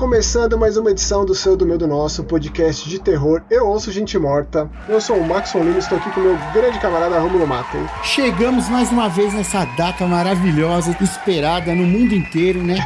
começando mais uma edição do Seu, do Meu, do Nosso, podcast de terror. Eu ouço gente morta. Eu sou o Maxon Lima, estou aqui com o meu grande camarada Rômulo Matem. Chegamos mais uma vez nessa data maravilhosa, esperada no mundo inteiro, né?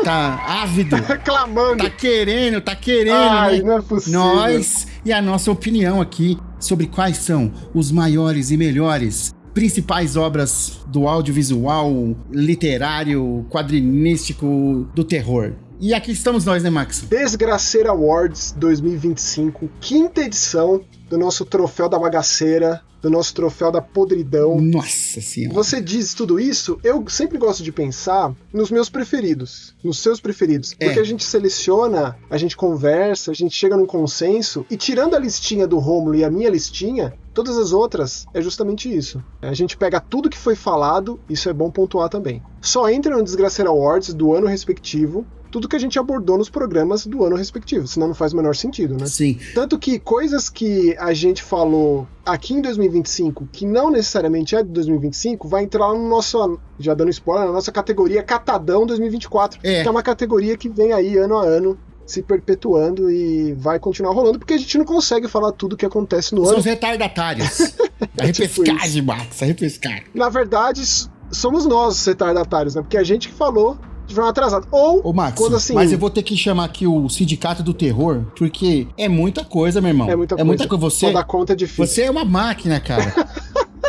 Tá ávido. Clamando. Tá querendo, Ai, né? não é possível. Nós e a nossa opinião aqui sobre quais são os maiores e melhores principais obras do audiovisual, literário, quadrinístico do terror. E aqui estamos nós, né, Max? Desgraceira Awards 2025, quinta edição do nosso troféu da bagaceira, do nosso troféu da podridão. Nossa senhora. Você diz tudo isso, eu sempre gosto de pensar nos meus preferidos, nos seus preferidos. Porque a gente seleciona, a gente conversa, a gente chega num consenso, e tirando a listinha do Rômulo e a minha listinha, todas as outras é justamente isso. A gente pega tudo que foi falado, isso é bom pontuar também. Só entra no Desgraceira Awards do ano respectivo, tudo que a gente abordou nos programas do ano respectivo, senão não faz o menor sentido, né? Sim. Tanto que coisas que a gente falou aqui em 2025, que não necessariamente é de 2025, vai entrar lá no nosso, já dando spoiler, na nossa categoria Catadão 2024, que é uma categoria que vem aí ano a ano, se perpetuando e vai continuar rolando, porque a gente não consegue falar tudo que acontece no ano. São os retardatários. A repescagem, Max, a repescagem. Na verdade, somos nós os retardatários, né? Porque a gente que falou de forma atrasada. Ô, Max, quando assim... mas eu vou ter que chamar aqui o Sindicato do Terror, porque é muita coisa, meu irmão. É muita coisa. Você, só dar conta é difícil. Você é uma máquina, cara.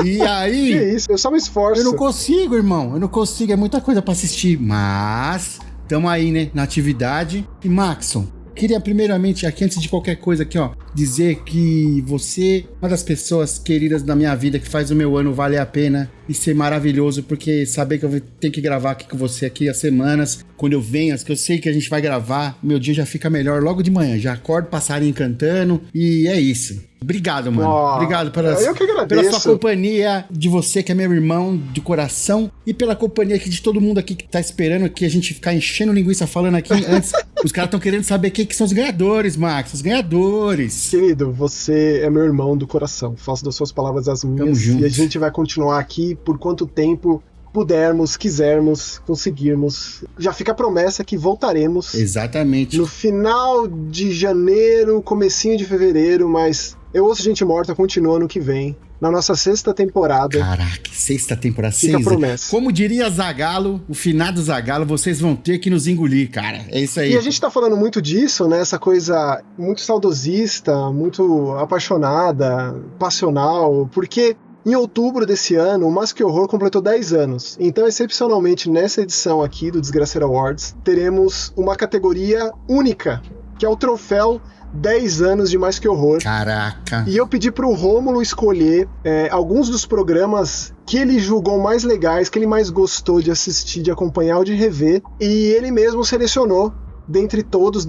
E aí... Que isso, eu só me esforço. Eu não consigo, irmão. Eu não consigo, é muita coisa pra assistir. Mas... Tamo aí, né, na atividade. E Maxon, queria primeiramente aqui, antes de qualquer coisa aqui, ó, dizer que você é uma das pessoas queridas da minha vida, que faz o meu ano valer a pena e ser maravilhoso, porque saber que eu tenho que gravar aqui com você aqui as semanas, quando eu venho, as que eu sei que a gente vai gravar, meu dia já fica melhor logo de manhã, já acordo passarinho cantando e é isso. Obrigado, mano. Obrigado pela sua companhia, de você que é meu irmão de coração, e pela companhia aqui de todo mundo aqui que tá esperando aqui a gente ficar enchendo linguiça falando aqui antes. Os caras estão querendo saber quem que são os ganhadores, Max, os ganhadores. Querido, você é meu irmão do coração. Faço das suas palavras as minhas. Tamo junto. E a gente vai continuar aqui por quanto tempo pudermos, quisermos, conseguirmos. Já fica a promessa que voltaremos. Exatamente. No final de janeiro, comecinho de fevereiro, mas Eu Ouço Gente Morta continua ano que vem, na nossa 6ª temporada. Caraca, 6ª temporada. Fica a promessa. Como diria Zagalo, o finado Zagalo, vocês vão ter que nos engolir, cara. É isso aí. E a gente tá falando muito disso, né? Essa coisa muito saudosista, muito apaixonada, passional, porque em outubro desse ano, o Mas Que Horror completou 10 anos. Então, excepcionalmente, nessa edição aqui do Desgraceira Awards, teremos uma categoria única, que é o troféu 10 anos de Mais Que Horror. Caraca. E eu pedi pro Rômulo escolher alguns dos programas que ele julgou mais legais, que ele mais gostou de assistir, de acompanhar ou de rever. E ele mesmo selecionou, dentre todos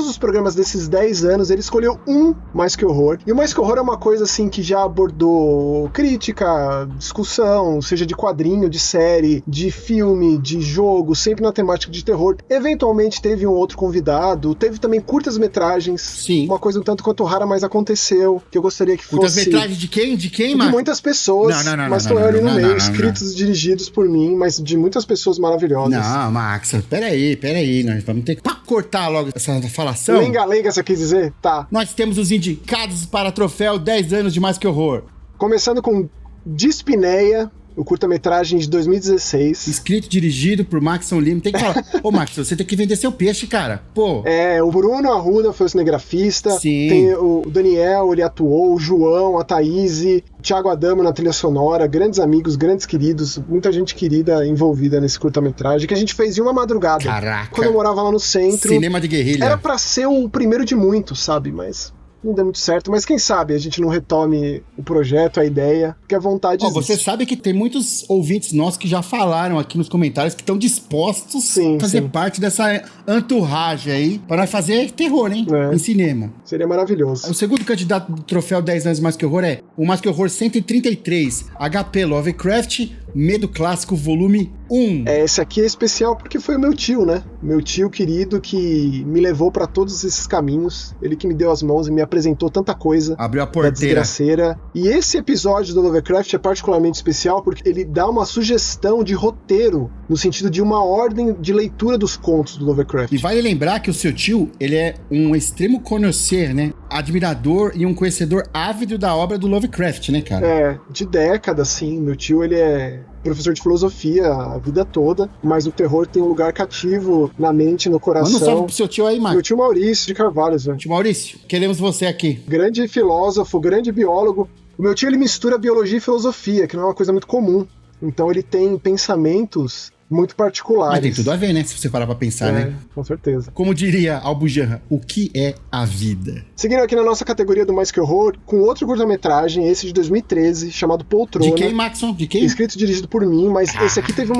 os programas desses 10 anos, ele escolheu um Mais Que Horror. E o Mais Que Horror é uma coisa assim que já abordou crítica, discussão, seja de quadrinho, de série, de filme, de jogo, sempre na temática de terror. Eventualmente teve um outro convidado, teve também curtas-metragens. Sim. Uma coisa um tanto quanto rara, mas aconteceu, que eu gostaria que fosse... Curtas-metragens de quem? De quem, Marcos? De muitas pessoas, mas estou eu ali no meio, escritos e dirigidos por mim, mas de muitas pessoas maravilhosas. Não, Max, peraí, nós vamos ter que... Pra cortar logo essa falação... Lenga-lenga, você quis dizer? Tá. Nós temos os indicados para troféu 10 anos de Mais Que Horror. Começando com Dispneia, o curta-metragem de 2016. Escrito e dirigido por Maxon Lima. Tem que falar, ô Max, você tem que vender seu peixe, cara. Pô. O Bruno Arruda foi o cinegrafista. Sim. Tem o Daniel, ele atuou, o João, a Thaís, o Thiago Adamo na trilha sonora, grandes amigos, grandes queridos, muita gente querida envolvida nesse curta-metragem, que a gente fez em uma madrugada. Caraca. Quando eu morava lá no centro. Cinema de guerrilha. Era pra ser o primeiro de muitos, sabe? Mas não deu muito certo, mas quem sabe a gente não retome o projeto, a ideia, porque a vontade existe. Você sabe que tem muitos ouvintes nossos que já falaram aqui nos comentários que estão dispostos a fazer parte dessa entourage aí, para nós fazer terror, hein? Em cinema. Seria maravilhoso. O segundo candidato do troféu 10 anos Mais Que Horror é o Mais Que Horror 133, HP Lovecraft, Medo Clássico, volume 1. Esse aqui é especial porque foi o meu tio, né? Meu tio querido que me levou para todos esses caminhos. Ele que me deu as mãos e me apresentou tanta coisa. Abriu a Da porteira. desgraceira. E esse episódio do Lovecraft é particularmente especial porque ele dá uma sugestão de roteiro, no sentido de uma ordem de leitura dos contos do Lovecraft. E vale lembrar que o seu tio, ele é um extremo conhecer, né? Admirador e um conhecedor ávido da obra do Lovecraft, né, cara? É, de décadas, sim. Meu tio, ele é professor de filosofia a vida toda, mas o terror tem um lugar cativo na mente, no coração. Manda um salve pro seu tio aí, Marcos. Meu tio Maurício de Carvalho, velho. Tio Maurício, queremos você aqui. Grande filósofo, grande biólogo. O meu tio, ele mistura biologia e filosofia, que não é uma coisa muito comum. Então ele tem pensamentos muito particulares. Mas tem tudo a ver, né? Se você parar pra pensar, né? Com certeza. Como diria Albujanra, o que é a vida? Seguindo aqui na nossa categoria do Mais Que Horror, com outro curta-metragem, esse de 2013, chamado Poltrona. De quem, Maxon? De quem? Escrito e dirigido por mim, mas esse aqui teve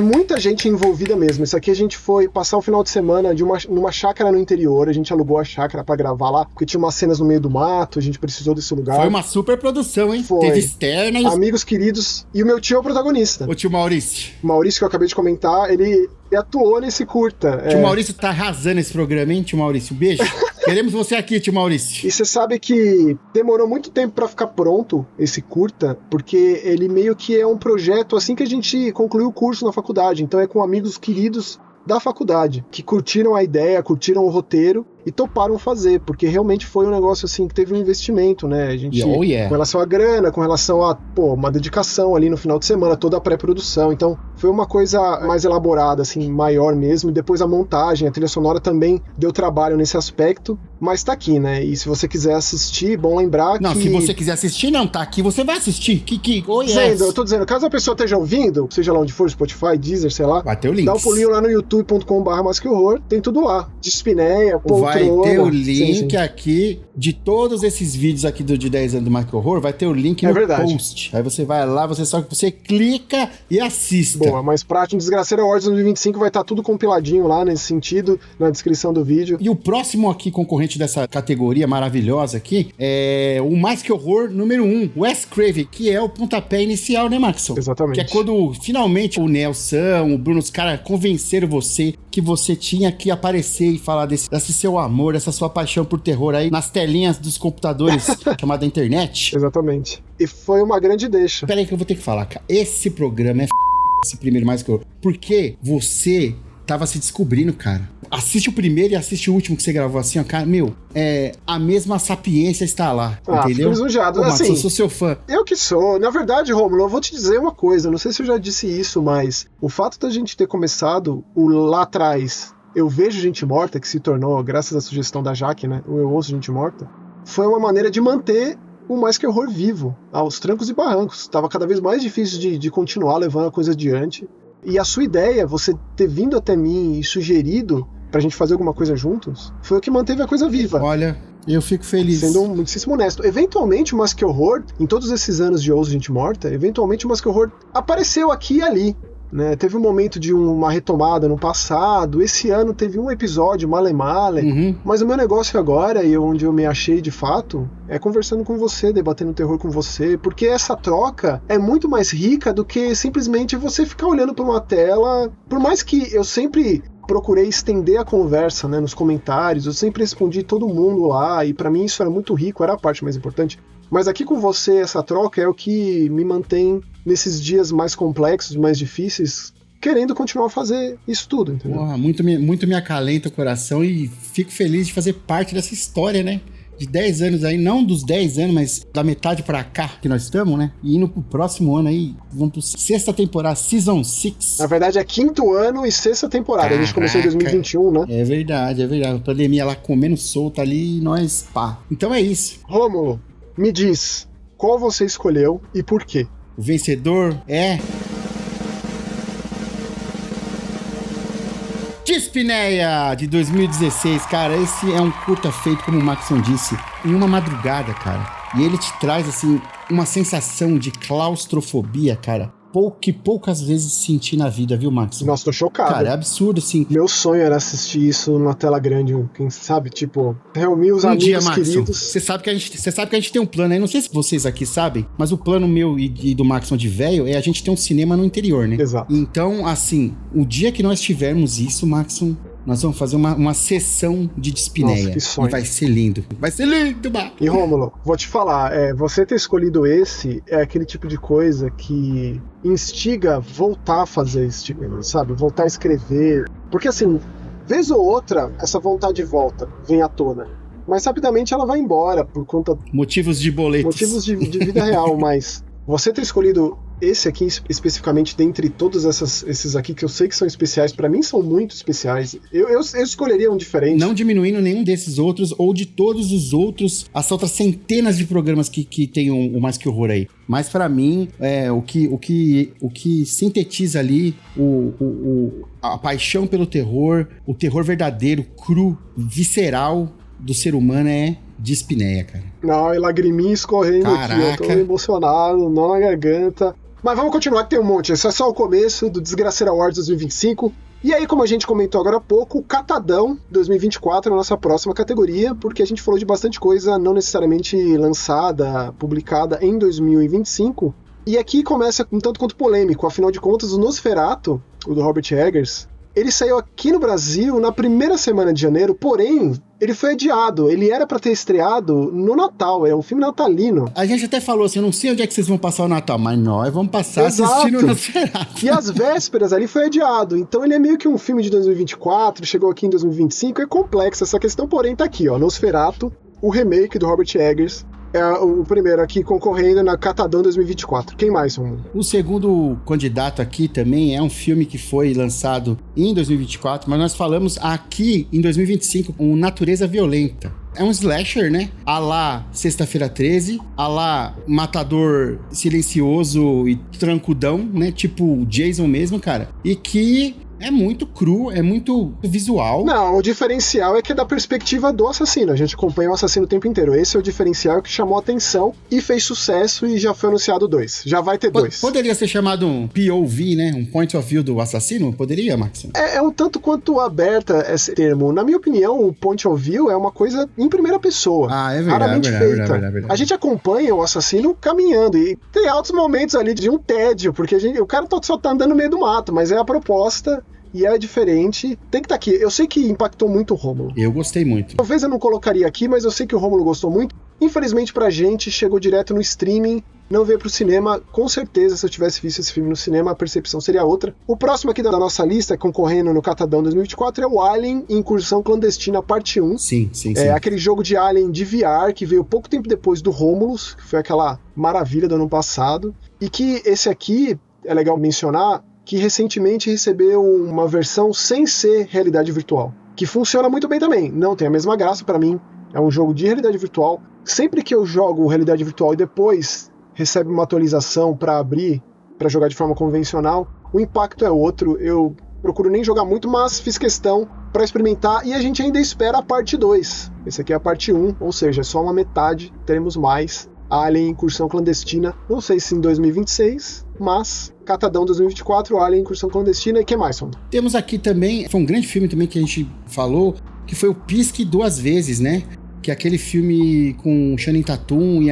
muita gente envolvida mesmo. Esse aqui a gente foi passar o final de semana numa chácara no interior, a gente alugou a chácara pra gravar lá, porque tinha umas cenas no meio do mato, a gente precisou desse lugar. Foi uma super produção, hein? Foi. Teve externa e... Amigos queridos, e o meu tio é o protagonista. Ô tio Maurício. Maurício, que eu acabei de comentar, ele atuou nesse curta. Tio Maurício tá arrasando esse programa, hein, tio Maurício? Beijo. Queremos você aqui, tio Maurício. E você sabe que demorou muito tempo pra ficar pronto esse curta, porque ele meio que é um projeto assim que a gente concluiu o curso na faculdade. Então é com amigos queridos da faculdade, que curtiram a ideia, curtiram o roteiro e toparam fazer, porque realmente foi um negócio assim que teve um investimento, né? A gente, com relação à grana, com relação a, uma dedicação ali no final de semana, toda a pré-produção. Então, foi uma coisa mais elaborada, assim, maior mesmo. E depois a montagem, a trilha sonora também deu trabalho nesse aspecto, mas tá aqui, né? E se você quiser assistir, bom lembrar que... Não, se você quiser assistir, não, tá aqui, você vai assistir. Eu tô dizendo, caso a pessoa esteja ouvindo, seja lá onde for, Spotify, Deezer, sei lá, vai ter o link. Dá um pulinho lá no youtube.com/masquehorror, tem tudo lá. Dispneia, poltrona. Vai ter o link aqui de todos esses vídeos aqui de 10 anos do Mais Que Horror, vai ter o link no post. Aí você vai lá, você clica e assista. Boa, mais prático, Desgraceira Awards 2025 vai estar tudo compiladinho lá nesse sentido, na descrição do vídeo. E o próximo aqui, concorrente dessa categoria maravilhosa aqui, é o Mais Que Horror número 1, Wes Craven, que é o pontapé inicial, né, Maxon? Exatamente. Que é quando finalmente o Nelson, o Bruno, os caras convenceram você que você tinha que aparecer e falar desse seu amor, dessa sua paixão por terror aí nas telinhas dos computadores chamada internet. Exatamente. E foi uma grande deixa. Pera aí que eu vou ter que falar, cara. Esse programa é esse primeiro Mais Que Horror. Porque você tava se descobrindo, cara. Assiste o primeiro e assiste o último que você gravou assim, ó, cara, a mesma sapiência está lá, entendeu? Fico lisonjeado. Assim, eu sou seu fã. Eu que sou. Na verdade, Rômulo, eu vou te dizer uma coisa, não sei se eu já disse isso, mas o fato da gente ter começado lá atrás, Eu Vejo Gente Morta, que se tornou, graças à sugestão da Jaque, né, o Eu Ouço Gente Morta, foi uma maneira de manter o Mais Que Horror vivo, aos trancos e barrancos. Estava cada vez mais difícil de continuar levando a coisa adiante. E a sua ideia, você ter vindo até mim e sugerido pra gente fazer alguma coisa juntos, foi o que manteve a coisa viva. Olha, eu fico feliz. Sendo muitíssimo honesto. Eventualmente, o Mais Que Horror, em todos esses anos de Ouço Gente Morta, eventualmente o Mais Que Horror apareceu aqui e ali. Né? Teve um momento de uma retomada no passado. Esse ano teve um episódio, Male Male. Mas o meu negócio agora, e onde eu me achei de fato, é conversando com você, debatendo terror com você. Porque essa troca é muito mais rica do que simplesmente você ficar olhando para uma tela. Por mais que eu sempre procurei estender a conversa, né, nos comentários, eu sempre respondi todo mundo lá, e pra mim isso era muito rico, era a parte mais importante. Mas aqui com você, essa troca é o que me mantém nesses dias mais complexos, mais difíceis, querendo continuar a fazer isso tudo, entendeu? Porra, muito me acalenta o coração e fico feliz de fazer parte dessa história, né? De 10 anos aí, não dos 10 anos, mas da metade pra cá que nós estamos, né? E indo pro próximo ano aí, vamos pro 6ª temporada, Season 6. Na verdade é 5º ano e 6ª temporada. Caraca. A gente começou em 2021, né? É verdade. A pandemia lá comendo solta ali e nós pá. Então é isso. Rômulo, me diz, qual você escolheu e por quê? O vencedor é... Dispneia, de 2016, cara, esse é um curta feito, como o Maxon disse, em uma madrugada, cara. E ele te traz, assim, uma sensação de claustrofobia, cara, que poucas vezes senti na vida, viu, Maxon? Nossa, tô chocado. Cara, é absurdo, assim. Meu sonho era assistir isso numa tela grande, quem sabe, tipo, reunir os amigos dia, Maxon, queridos. Você sabe que a gente tem um plano aí, não sei se vocês aqui sabem, mas o plano meu e do Maxon de velho é a gente ter um cinema no interior, né? Exato. Então, assim, o dia que nós tivermos isso, Maxon, nós vamos fazer uma sessão de dispneia. Nossa, que sonho. E vai ser lindo. Vai ser lindo, mano. E Rômulo, vou te falar, você ter escolhido esse é aquele tipo de coisa que instiga voltar a fazer esse tipo, sabe? Voltar a escrever. Porque assim, vez ou outra, essa vontade volta, vem à tona. Mas rapidamente ela vai embora por conta... Motivos de boletos. Motivos de vida real, mas você ter escolhido esse aqui especificamente, dentre todos esses aqui que eu sei que são especiais, pra mim são muito especiais. Eu escolheria um diferente. Não diminuindo nenhum desses outros ou de todos os outros, as outras centenas de programas que tem o Mais Que Horror aí. Mas pra mim, o que sintetiza ali a paixão pelo terror, o terror verdadeiro, cru, visceral do ser humano é Dispneia, cara. Não, e lagriminha escorrendo. Caraca. Aqui, eu tô emocionado, nó na garganta. Mas vamos continuar que tem um monte. Esse é só o começo do Desgraceira Awards 2025. E aí, como a gente comentou agora há pouco, Catadão 2024 é a nossa próxima categoria, porque a gente falou de bastante coisa não necessariamente lançada, publicada em 2025. E aqui começa um tanto quanto polêmico, afinal de contas, o Nosferatu, o do Robert Eggers, ele saiu aqui no Brasil na primeira semana de janeiro, porém, ele foi adiado. Ele era pra ter estreado no Natal, é um filme natalino. A gente até falou assim, eu não sei onde é que vocês vão passar o Natal, mas nós vamos passar assistindo o Nosferatu. E às vésperas ali foi adiado, então ele é meio que um filme de 2024, chegou aqui em 2025, é complexa essa questão, porém tá aqui, ó, Nosferatu, o remake do Robert Eggers. É o primeiro aqui concorrendo na Catadão 2024. Quem mais? O segundo candidato aqui também é um filme que foi lançado em 2024, mas nós falamos aqui em 2025 com Natureza Violenta. É um slasher, né? A lá Sexta-feira 13, a lá Matador Silencioso e Trancudão, né? Tipo Jason mesmo, cara. E que é muito cru, é muito visual. Não, o diferencial é que é da perspectiva do assassino. A gente acompanha o assassino o tempo inteiro. Esse é o diferencial que chamou a atenção e fez sucesso e já foi anunciado 2. Já vai ter 2. Poderia ser chamado um POV, né? Um Point of View do assassino? Poderia, Max? É um tanto quanto aberta esse termo. Na minha opinião, o Point of View é uma coisa em primeira pessoa. Ah, é verdade. Verdade. A gente acompanha o assassino caminhando e tem altos momentos ali de um tédio, porque o cara só tá andando no meio do mato, mas é a proposta. E é diferente, tem que estar aqui. Eu sei que impactou muito o Rômulo. Eu gostei muito. Talvez eu não colocaria aqui, mas eu sei que o Rômulo gostou muito. Infelizmente pra gente, chegou direto no streaming, não veio pro cinema. Com certeza, se eu tivesse visto esse filme no cinema, a percepção seria outra. O próximo aqui da nossa lista, concorrendo no Catadão 2024, é o Alien Incursão Clandestina, parte 1. Sim. É aquele jogo de Alien de VR, que veio pouco tempo depois do Romulus, que foi aquela maravilha do ano passado. E que esse aqui, é legal mencionar, que recentemente recebeu uma versão sem ser realidade virtual, que funciona muito bem também. Não tem a mesma graça pra mim, é um jogo de realidade virtual. Sempre que eu jogo realidade virtual e depois recebe uma atualização pra abrir, pra jogar de forma convencional, o impacto é outro. Eu procuro nem jogar muito, mas fiz questão pra experimentar e a gente ainda espera a parte 2. Esse aqui é a parte 1, ou seja, é só uma metade, teremos mais. Alien Incursão Clandestina, não sei se em 2026, mas Catadão 2024, Alien Incursão Clandestina, e que mais, Tom? Temos aqui também, foi um grande filme também que a gente falou, que foi o Pisque Duas Vezes, né? Que é aquele filme com Channing Tatum e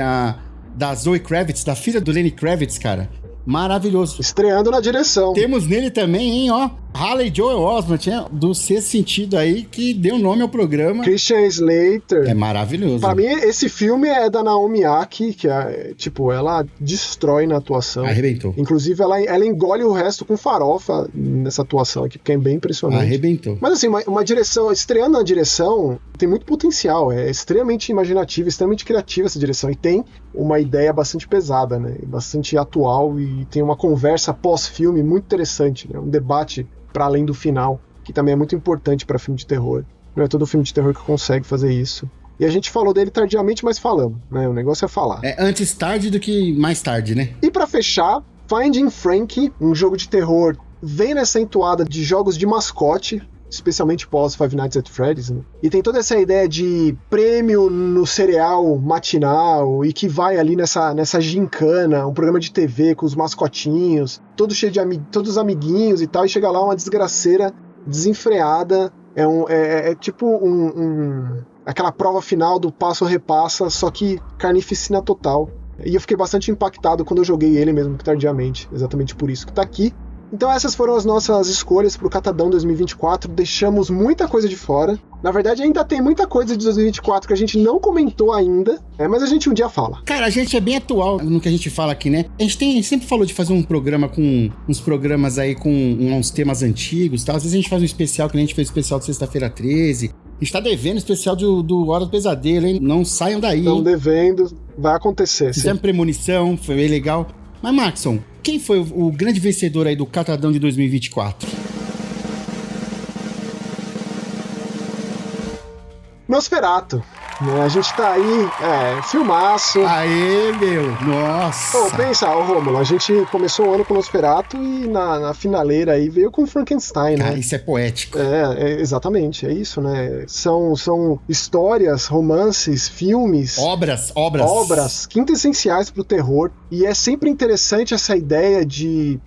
da Zoe Kravitz, da filha do Lenny Kravitz, cara. Maravilhoso. Estreando na direção. Temos nele também, hein, ó, Haley Joel Osment, do Sexto Sentido aí, que deu nome ao programa. Christian Slater. É maravilhoso. Pra mim, esse filme é da Naomi Aki, que é, tipo, ela destrói na atuação. Arrebentou. Inclusive, ela engole o resto com farofa nessa atuação aqui, porque é bem impressionante. Arrebentou. Mas assim, uma direção, estreando na direção, tem muito potencial, é extremamente imaginativa, extremamente criativa essa direção, e tem uma ideia bastante pesada, né, bastante atual, e tem uma conversa pós-filme muito interessante, né, um debate para além do final, que também é muito importante para filme de terror. Não é todo filme de terror que consegue fazer isso. E a gente falou dele tardiamente, mas falamos, né? O negócio é falar. É antes tarde do que mais tarde, né? E para fechar, Finding Frankie, um jogo de terror, vem nessa entoada de jogos de mascote, especialmente pós Five Nights at Freddy's, né? E tem toda essa ideia de prêmio no cereal matinal e que vai ali nessa gincana, um programa de TV com os mascotinhos, todo cheio de todos amiguinhos e tal, e chega lá uma desgraceira desenfreada, é tipo aquela prova final do passo ou repassa, só que carnificina total. E eu fiquei bastante impactado quando eu joguei ele mesmo que tardiamente, exatamente por isso que tá aqui. Então essas foram as nossas escolhas pro Catadão 2024, deixamos muita coisa de fora. Na verdade, ainda tem muita coisa de 2024 que a gente não comentou ainda, mas a gente um dia fala. Cara, a gente é bem atual no que a gente fala aqui, né? A gente sempre falou de fazer um programa com uns programas aí com uns temas antigos e tal. Às vezes a gente faz um especial, que nem a gente fez o especial de Sexta-feira 13. A gente tá devendo o especial do Hora do Pesadelo, hein? Não saiam daí, Estão devendo, vai acontecer. Fizemos premonição, foi bem legal. Mas, Maxson, quem foi o grande vencedor aí do Catadão de 2024? Nosferatu. A gente tá aí, filmaço. Aê, meu, nossa. Pensa, Rômulo, a gente começou o ano com Nosferatu e na finaleira aí veio com Frankenstein, né? Isso é poético. Exatamente, é isso, né? São histórias, romances, filmes. Obras quintessenciais pro terror. E é sempre interessante essa ideia de...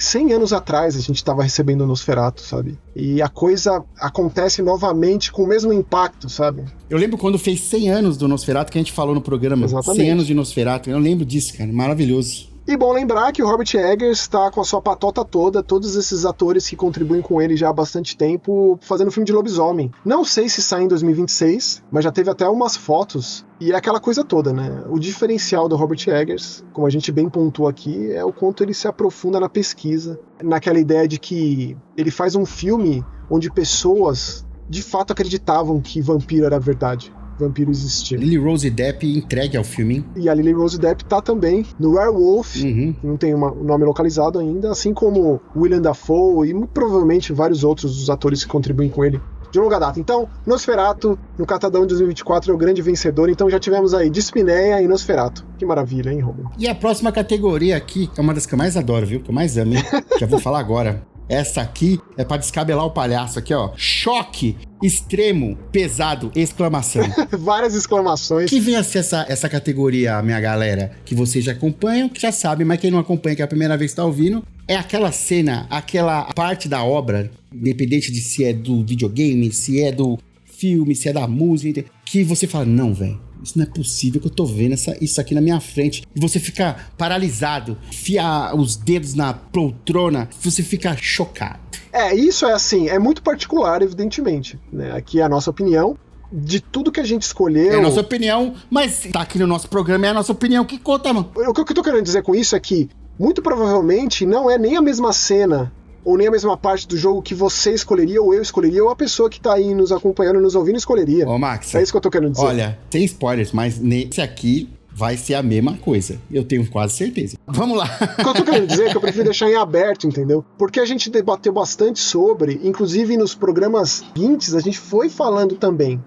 100 anos atrás a gente estava recebendo o Nosferatu, sabe? E a coisa acontece novamente com o mesmo impacto, sabe? Eu lembro quando fez 100 anos do Nosferatu, que a gente falou no programa. Exatamente. 100 anos de Nosferatu. Eu lembro disso, cara. Maravilhoso. E bom lembrar que o Robert Eggers está com a sua patota toda, todos esses atores que contribuem com ele já há bastante tempo, fazendo filme de lobisomem. Não sei se sai em 2026, mas já teve até umas fotos. E é aquela coisa toda, né? O diferencial do Robert Eggers, como a gente bem pontuou aqui, é o quanto ele se aprofunda na pesquisa, naquela ideia de que ele faz um filme onde pessoas de fato acreditavam que vampiro era verdade. Vampiro existia. Lily Rose Depp entregue ao filme, hein? E a Lily Rose Depp tá também no Werewolf, que não tem um nome localizado ainda, assim como William Dafoe e muito provavelmente vários outros dos atores que contribuem com ele de longa data. Então, Nosferatu, no Catadão de 2024, é o grande vencedor. Então já tivemos aí Dispneia e Nosferatu. Que maravilha, hein, Romulo? E a próxima categoria aqui, que é uma das que eu mais adoro, viu? Que eu mais amo, hein? Já vou falar agora. Essa aqui é pra descabelar o palhaço aqui, ó. Choque extremo, pesado, exclamação. Várias exclamações. Que vem a ser essa categoria, minha galera, que vocês já acompanham, que já sabem, mas quem não acompanha, que é a primeira vez que tá ouvindo, é aquela cena, aquela parte da obra, independente de se é do videogame, se é do filme, se é da música, que você fala, não, velho, isso não é possível que eu tô vendo isso aqui na minha frente. E você fica paralisado, enfia os dedos na poltrona, você fica chocado. Isso é assim, é muito particular, evidentemente, né? Aqui é a nossa opinião. De tudo que a gente escolheu... É a nossa opinião, mas tá aqui no nosso programa, é a nossa opinião que conta, mano. O que eu tô querendo dizer com isso é que, muito provavelmente, não é nem a mesma cena ou nem a mesma parte do jogo que você escolheria, ou eu escolheria, ou a pessoa que tá aí nos acompanhando, nos ouvindo, escolheria. Ô, Max... É isso que eu tô querendo dizer. Olha, tem spoilers, mas nesse aqui vai ser a mesma coisa. Eu tenho quase certeza. Vamos lá. O que eu tô querendo dizer é que eu prefiro deixar em aberto, entendeu? Porque a gente debateu bastante sobre, inclusive nos programas seguintes, a gente foi falando também.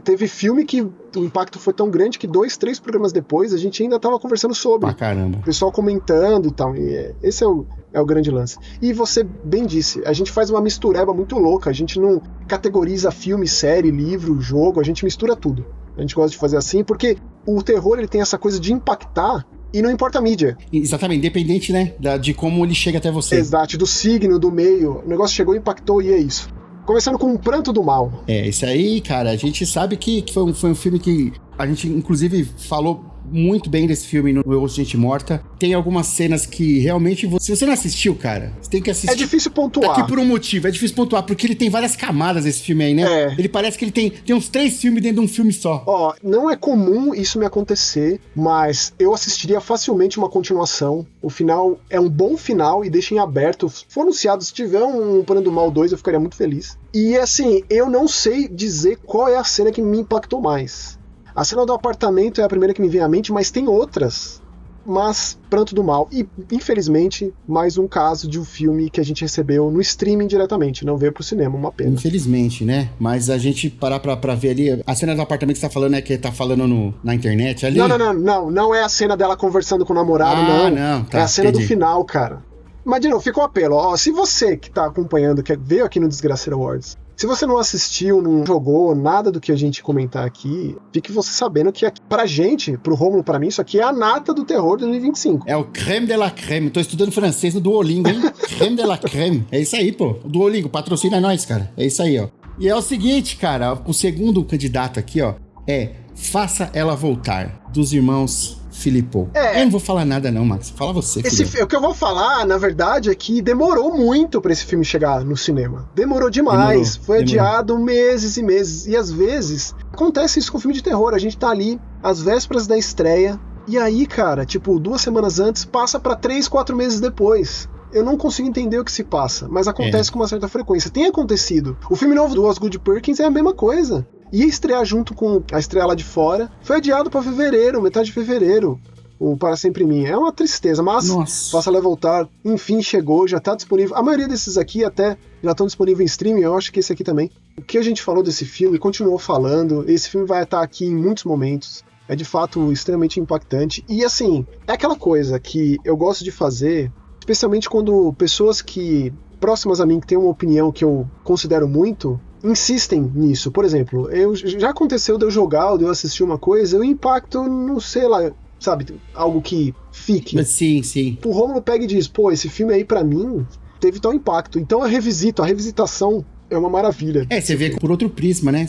Teve filme que o impacto foi tão grande que 2, 3 programas depois a gente ainda tava conversando sobre. Pra caramba. O pessoal comentando e tal. E esse é o grande lance. E você bem disse, a gente faz uma mistureba muito louca. A gente não categoriza filme, série, livro, jogo. A gente mistura tudo. A gente gosta de fazer assim porque o terror ele tem essa coisa de impactar e não importa a mídia. Exatamente, independente, né, de como ele chega até você. Exato, do signo, do meio. O negócio chegou, impactou e é isso. Começando com Um Pranto do Mal. Isso aí, cara, a gente sabe que foi um filme que a gente, inclusive, falou muito bem desse filme no Osso de Gente Morta. Tem algumas cenas que realmente, se você não assistiu, cara, você tem que assistir. É difícil pontuar. Aqui por um motivo, é difícil pontuar, porque ele tem várias camadas, esse filme aí, né? Ele parece que ele tem uns 3 filmes dentro de um filme só. Não é comum isso me acontecer, mas eu assistiria facilmente uma continuação. O final é um bom final e deixa em aberto. Se for anunciado, se tiver um Pranto do Mal 2, eu ficaria muito feliz. E assim, eu não sei dizer qual é a cena que me impactou mais. A cena do apartamento é a primeira que me vem à mente, mas tem outras. Mas Pranto do Mal. E, infelizmente, mais um caso de um filme que a gente recebeu no streaming diretamente, não veio pro cinema, uma pena. Infelizmente, né? Mas a gente parar pra ver ali... A cena do apartamento que você tá falando é que tá falando na internet ali? Não é a cena dela conversando com o namorado, não. Tá, é a cena do final, cara. Mas, de novo, fica o apelo. Se você que tá acompanhando, que veio aqui no Desgraceira Awards, se você não assistiu, não jogou nada do que a gente comentar aqui, fique você sabendo que aqui, pra gente, pro Rômulo, pra mim, isso aqui é a nata do terror de 2025. É o creme de la creme. Tô estudando francês no Duolingo, hein? Creme de la creme. É isso aí, pô. O Duolingo, patrocina nós, cara. É isso aí, ó. E é o seguinte, cara, o segundo candidato aqui, ó, é Faça Ela Voltar, dos irmãos Philippou. Eu não vou falar nada não, Max. Fala você, O que eu vou falar, na verdade, é que demorou muito pra esse filme chegar no cinema. Demorou demais. Foi adiado meses e meses. E às vezes, acontece isso com filme de terror. A gente tá ali, às vésperas da estreia, e aí, cara, tipo, 2 semanas antes, passa pra 3, 4 meses depois. Eu não consigo entender o que se passa, mas acontece com uma certa frequência. Tem acontecido. O filme novo do Osgood Perkins é a mesma coisa. Ia estrear junto com a estreia lá de fora. Foi adiado pra fevereiro, metade de fevereiro. O Para Sempre em Mim. É uma tristeza, mas Faça Ela Voltar, enfim, chegou, já tá disponível. A maioria desses aqui até já estão disponíveis em streaming, eu acho que esse aqui também. O que a gente falou desse filme, continuou falando, esse filme vai estar aqui em muitos momentos. É de fato extremamente impactante. E assim, é aquela coisa que eu gosto de fazer, especialmente quando pessoas que próximas a mim, que têm uma opinião que eu considero muito, insistem nisso. Por exemplo, já aconteceu de eu jogar ou de eu assistir uma coisa, eu impacto, não sei lá, sabe, algo que fique. Sim. O Rômulo pega e diz, pô, esse filme aí pra mim teve tal impacto. Então a revisitação é uma maravilha. Você vê por outro prisma, né?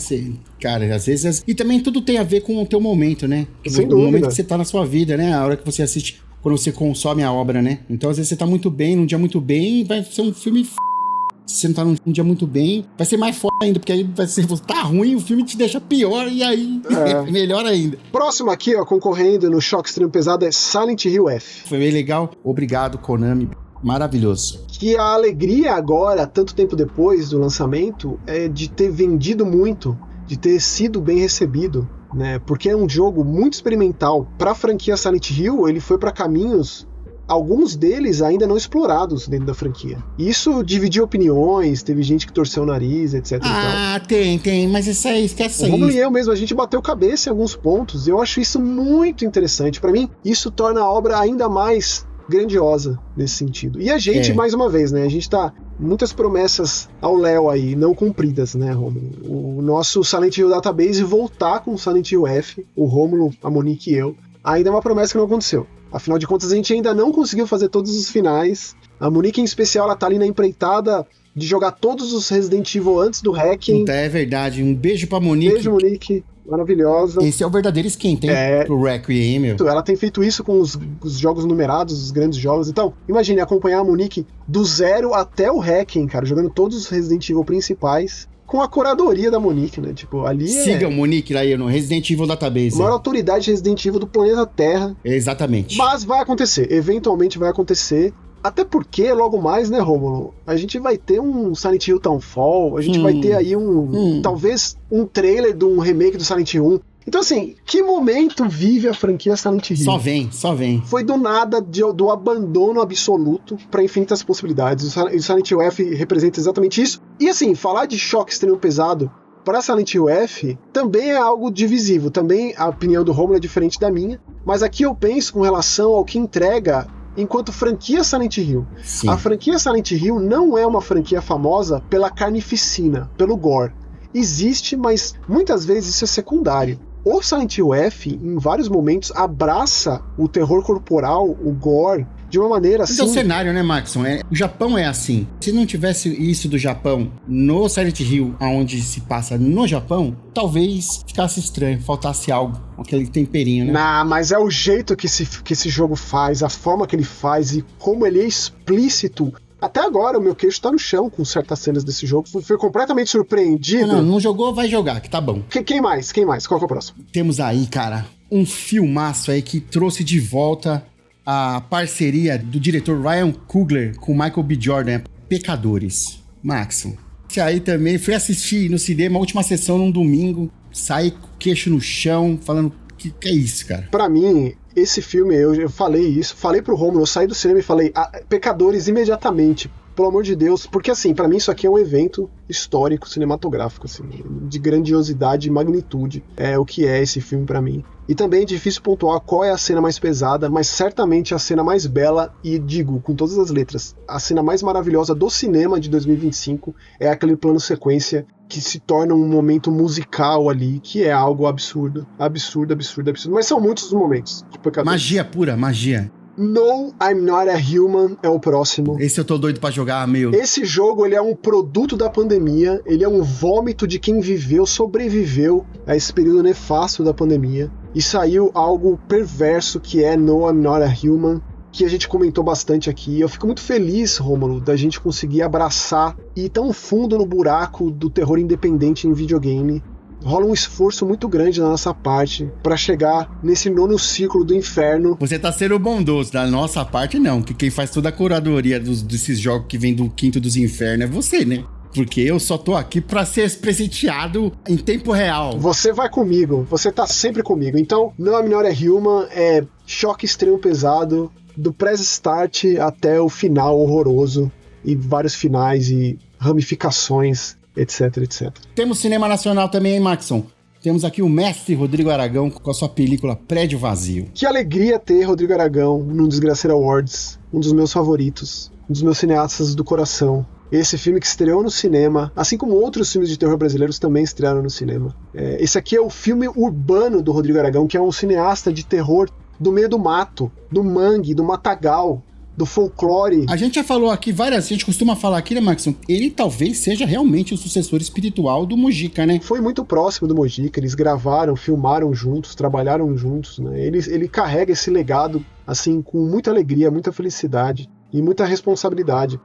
Cara, às vezes... E também tudo tem a ver com o teu momento, né? Sem dúvida. O momento que você tá na sua vida, né? A hora que você assiste, quando você consome a obra, né? Então às vezes você tá muito bem, num dia muito bem, vai ser um filme se você não tá num dia muito bem, vai ser mais foda ainda, porque aí vai ser, tá ruim, o filme te deixa pior e aí melhor ainda. Próximo aqui, ó, concorrendo no Choque Extremo Pesado é Silent Hill F. Foi bem legal, obrigado, Konami, maravilhoso. Que a alegria agora, tanto tempo depois do lançamento, é de ter vendido muito, de ter sido bem recebido, né? Porque é um jogo muito experimental. Pra franquia Silent Hill, ele foi pra caminhos, alguns deles ainda não explorados dentro da franquia. Isso dividiu opiniões, teve gente que torceu o nariz, etc. Tem, mas isso aí, esquece isso. O Romulo e eu mesmo, a gente bateu cabeça em alguns pontos, e eu acho isso muito interessante. Pra mim, isso torna a obra ainda mais grandiosa nesse sentido. E a gente, mais uma vez, né, a gente tá muitas promessas ao Léo aí, não cumpridas, né, Rômulo? O nosso Silent Hill Database voltar com o Silent Hill F, o Rômulo, a Monique e eu, ainda é uma promessa que não aconteceu. Afinal de contas, a gente ainda não conseguiu fazer todos os finais. A Monique, em especial, ela tá ali na empreitada de jogar todos os Resident Evil antes do hacking. É verdade. Um beijo pra Monique. Beijo, Monique. Maravilhosa. Esse é o verdadeiro esquenta, hein? Pro Requiem, meu. Ela tem feito isso com os jogos numerados, os grandes jogos. Então, imagine acompanhar a Monique do 0 até o hacking, cara, jogando todos os Resident Evil principais, com a curadoria da Monique, né? Tipo, ali Sigam Monique lá no Resident Evil Database. A maior autoridade Resident Evil do planeta Terra. Exatamente. Mas vai acontecer, eventualmente vai acontecer. Até porque, logo mais, né, Rômulo? A gente vai ter um Silent Hill Townfall, a gente vai ter aí talvez um trailer de um remake do Silent Hill 1. Então, assim, que momento vive a franquia Silent Hill? Só vem. Foi do nada, do abandono absoluto para infinitas possibilidades. O Silent Hill F representa exatamente isso. E, assim, falar de choque extremo pesado para Silent Hill F também é algo divisivo. Também a opinião do Rômulo é diferente da minha. Mas aqui eu penso com relação ao que entrega enquanto franquia Silent Hill. Sim. A franquia Silent Hill não é uma franquia famosa pela carnificina, pelo gore. Existe, mas muitas vezes isso é secundário. O Silent Hill F, em vários momentos, abraça o terror corporal, o gore, de uma maneira assim... Esse é o cenário, né, Maxon? O Japão é assim. Se não tivesse isso do Japão no Silent Hill, onde se passa no Japão, talvez ficasse estranho, faltasse algo, aquele temperinho, né? Mas é o jeito que esse jogo faz, a forma que ele faz e como ele é explícito. Até agora o meu queixo tá no chão com certas cenas desse jogo. Fui completamente surpreendido. Não jogou, vai jogar, que tá bom. Quem mais? Qual que é o próximo? Temos aí, cara, um filmaço aí que trouxe de volta a parceria do diretor Ryan Coogler com Michael B. Jordan, Pecadores. Maxon. Esse aí também, fui assistir no cinema, a última sessão num domingo, saí com o queixo no chão, falando, que é isso, cara? Pra mim, esse filme, eu falei isso, falei pro Rômulo, eu saí do cinema e falei, Pecadores imediatamente, pelo amor de Deus, porque assim, pra mim isso aqui é um evento histórico, cinematográfico, assim, de grandiosidade e magnitude, é o que é esse filme pra mim. E também é difícil pontuar qual é a cena mais pesada, mas certamente a cena mais bela, e digo com todas as letras, a cena mais maravilhosa do cinema de 2025 é aquele plano sequência que se torna um momento musical ali, que é algo absurdo. Absurdo. Mas são muitos os momentos. Magia pura, magia. No, I'm Not a Human é o próximo. Esse eu tô doido pra jogar, meu. Esse jogo, ele é um produto da pandemia, ele é um vômito de quem sobreviveu a esse período nefasto da pandemia. e saiu algo perverso que é No, I'm Not a Human, que a gente comentou bastante aqui. Eu fico muito feliz, Rômulo, da gente conseguir abraçar e ir tão fundo no buraco do terror independente em videogame. Rola um esforço muito grande da nossa parte para chegar nesse nono ciclo do inferno. Você tá sendo bondoso, da nossa parte não, que quem faz toda a curadoria desses jogos que vem do quinto dos infernos é você, né? Porque eu só tô aqui pra ser presenteado em tempo real. Você vai comigo, você tá sempre comigo. Então, No, I'm Not a Human é choque extremo pesado, do press start até o final horroroso, e vários finais e ramificações, etc, etc. Temos cinema nacional também, hein, Maxson? Temos aqui o mestre Rodrigo Aragão com a sua película Prédio Vazio. Que alegria ter Rodrigo Aragão no Desgraceira Awards, um dos meus favoritos, um dos meus cineastas do coração. Esse filme que estreou no cinema, assim como outros filmes de terror brasileiros também estrearam no cinema. Esse aqui é o filme urbano do Rodrigo Aragão, que é um cineasta de terror do meio do mato, do mangue, do matagal, do folclore. A gente já falou aqui várias, a gente costuma falar aqui, né, Maxson? Ele talvez seja realmente o sucessor espiritual do Mojica, né? Foi muito próximo do Mojica, eles gravaram, filmaram juntos, trabalharam juntos, né? Ele carrega esse legado, assim, com muita alegria, muita felicidade e muita responsabilidade.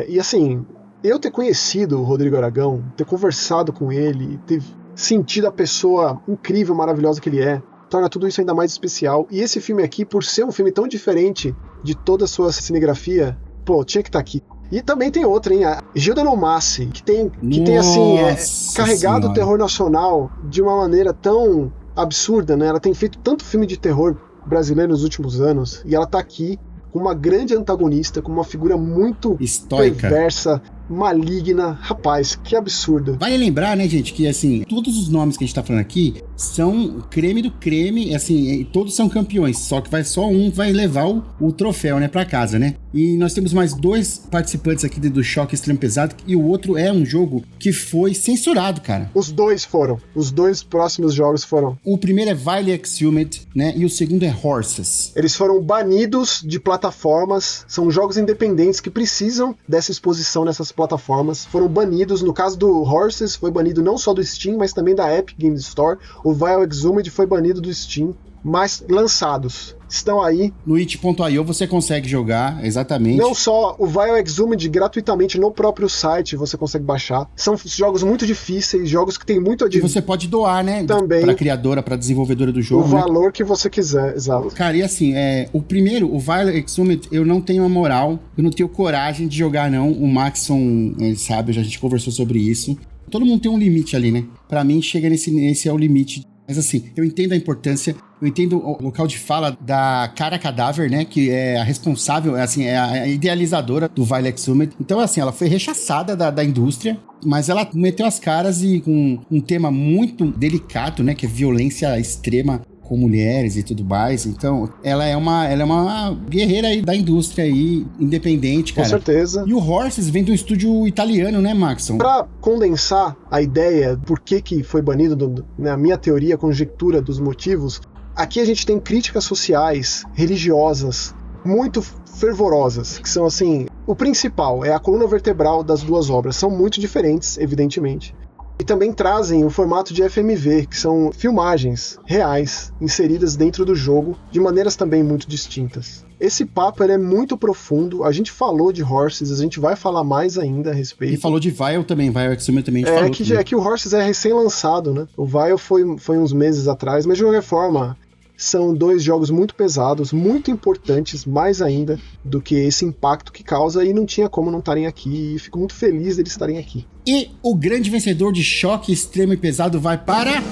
E assim, eu ter conhecido o Rodrigo Aragão, ter conversado com ele, ter sentido a pessoa incrível, maravilhosa que ele é, torna tudo isso ainda mais especial. E esse filme aqui, por ser um filme tão diferente de toda a sua cinegrafia, pô, tinha que estar aqui. E também tem outra, hein? A Gilda Nomassi, que tem assim, carregado o terror nacional de uma maneira tão absurda, né? Ela tem feito tanto filme de terror brasileiro nos últimos anos, e ela tá aqui com uma grande antagonista, com uma figura muito estoica, perversa, maligna. Rapaz, que absurdo. Vale lembrar, né, gente, que assim, todos os nomes que a gente tá falando aqui são creme do creme, assim, todos são campeões, só que só um vai levar o troféu, né, pra casa, né? E nós temos mais 2 participantes aqui do Choque Extremo Pesado, e o outro é um jogo que foi censurado, cara. Os 2 próximos jogos foram. O primeiro é Vile Exhumed, né, e o segundo é Horses. Eles foram banidos de plataformas, são jogos independentes que precisam dessa exposição nessas plataformas, foram banidos. No caso do Horses, foi banido não só do Steam, mas também da Epic Games Store. O Vile Exhumed foi banido do Steam, mas lançados estão aí. No itch.io você consegue jogar, exatamente. Não só o Vile Exhumed gratuitamente no próprio site você consegue baixar. São jogos muito difíceis, jogos que tem muito... E você pode doar, né? Também. Pra criadora, pra desenvolvedora do jogo, o valor que você quiser, exato. Cara, e assim, o primeiro, o Vile Exhumed, eu não tenho a moral, eu não tenho coragem de jogar, não. O Maxson, ele sabe, a gente conversou sobre isso. Todo mundo tem um limite ali, né? Pra mim, chega nesse é o limite. Mas assim, eu entendo a importância, eu entendo o local de fala da Cara Cadáver, né, que é a responsável, assim, é a idealizadora do Vile Exhumed. Então, assim, ela foi rechaçada da indústria, mas ela meteu as caras e com um tema muito delicado, né, que é violência extrema com mulheres e tudo mais. Então, ela é uma guerreira aí da indústria aí, independente, cara. Com certeza. E o Horses vem de um estúdio italiano, né, Maxson? Pra condensar a ideia, por que foi banido, a minha teoria, a conjectura dos motivos, aqui a gente tem críticas sociais, religiosas, muito fervorosas, que são assim, o principal é a coluna vertebral das 2 obras, são muito diferentes, evidentemente. E também trazem o formato de FMV, que são filmagens reais, inseridas dentro do jogo, de maneiras também muito distintas. Esse papo ele é muito profundo, a gente falou de Horses, a gente vai falar mais ainda a respeito. E falou de Vile também, Vile Exhumed também a gente falou. É que o Horses é recém-lançado, né? O Vile foi uns meses atrás, mas de qualquer forma... São 2 jogos muito pesados, muito importantes, mais ainda do que esse impacto que causa, e não tinha como não estarem aqui, e fico muito feliz deles estarem aqui. E o grande vencedor de Choque Extremo e Pesado vai para...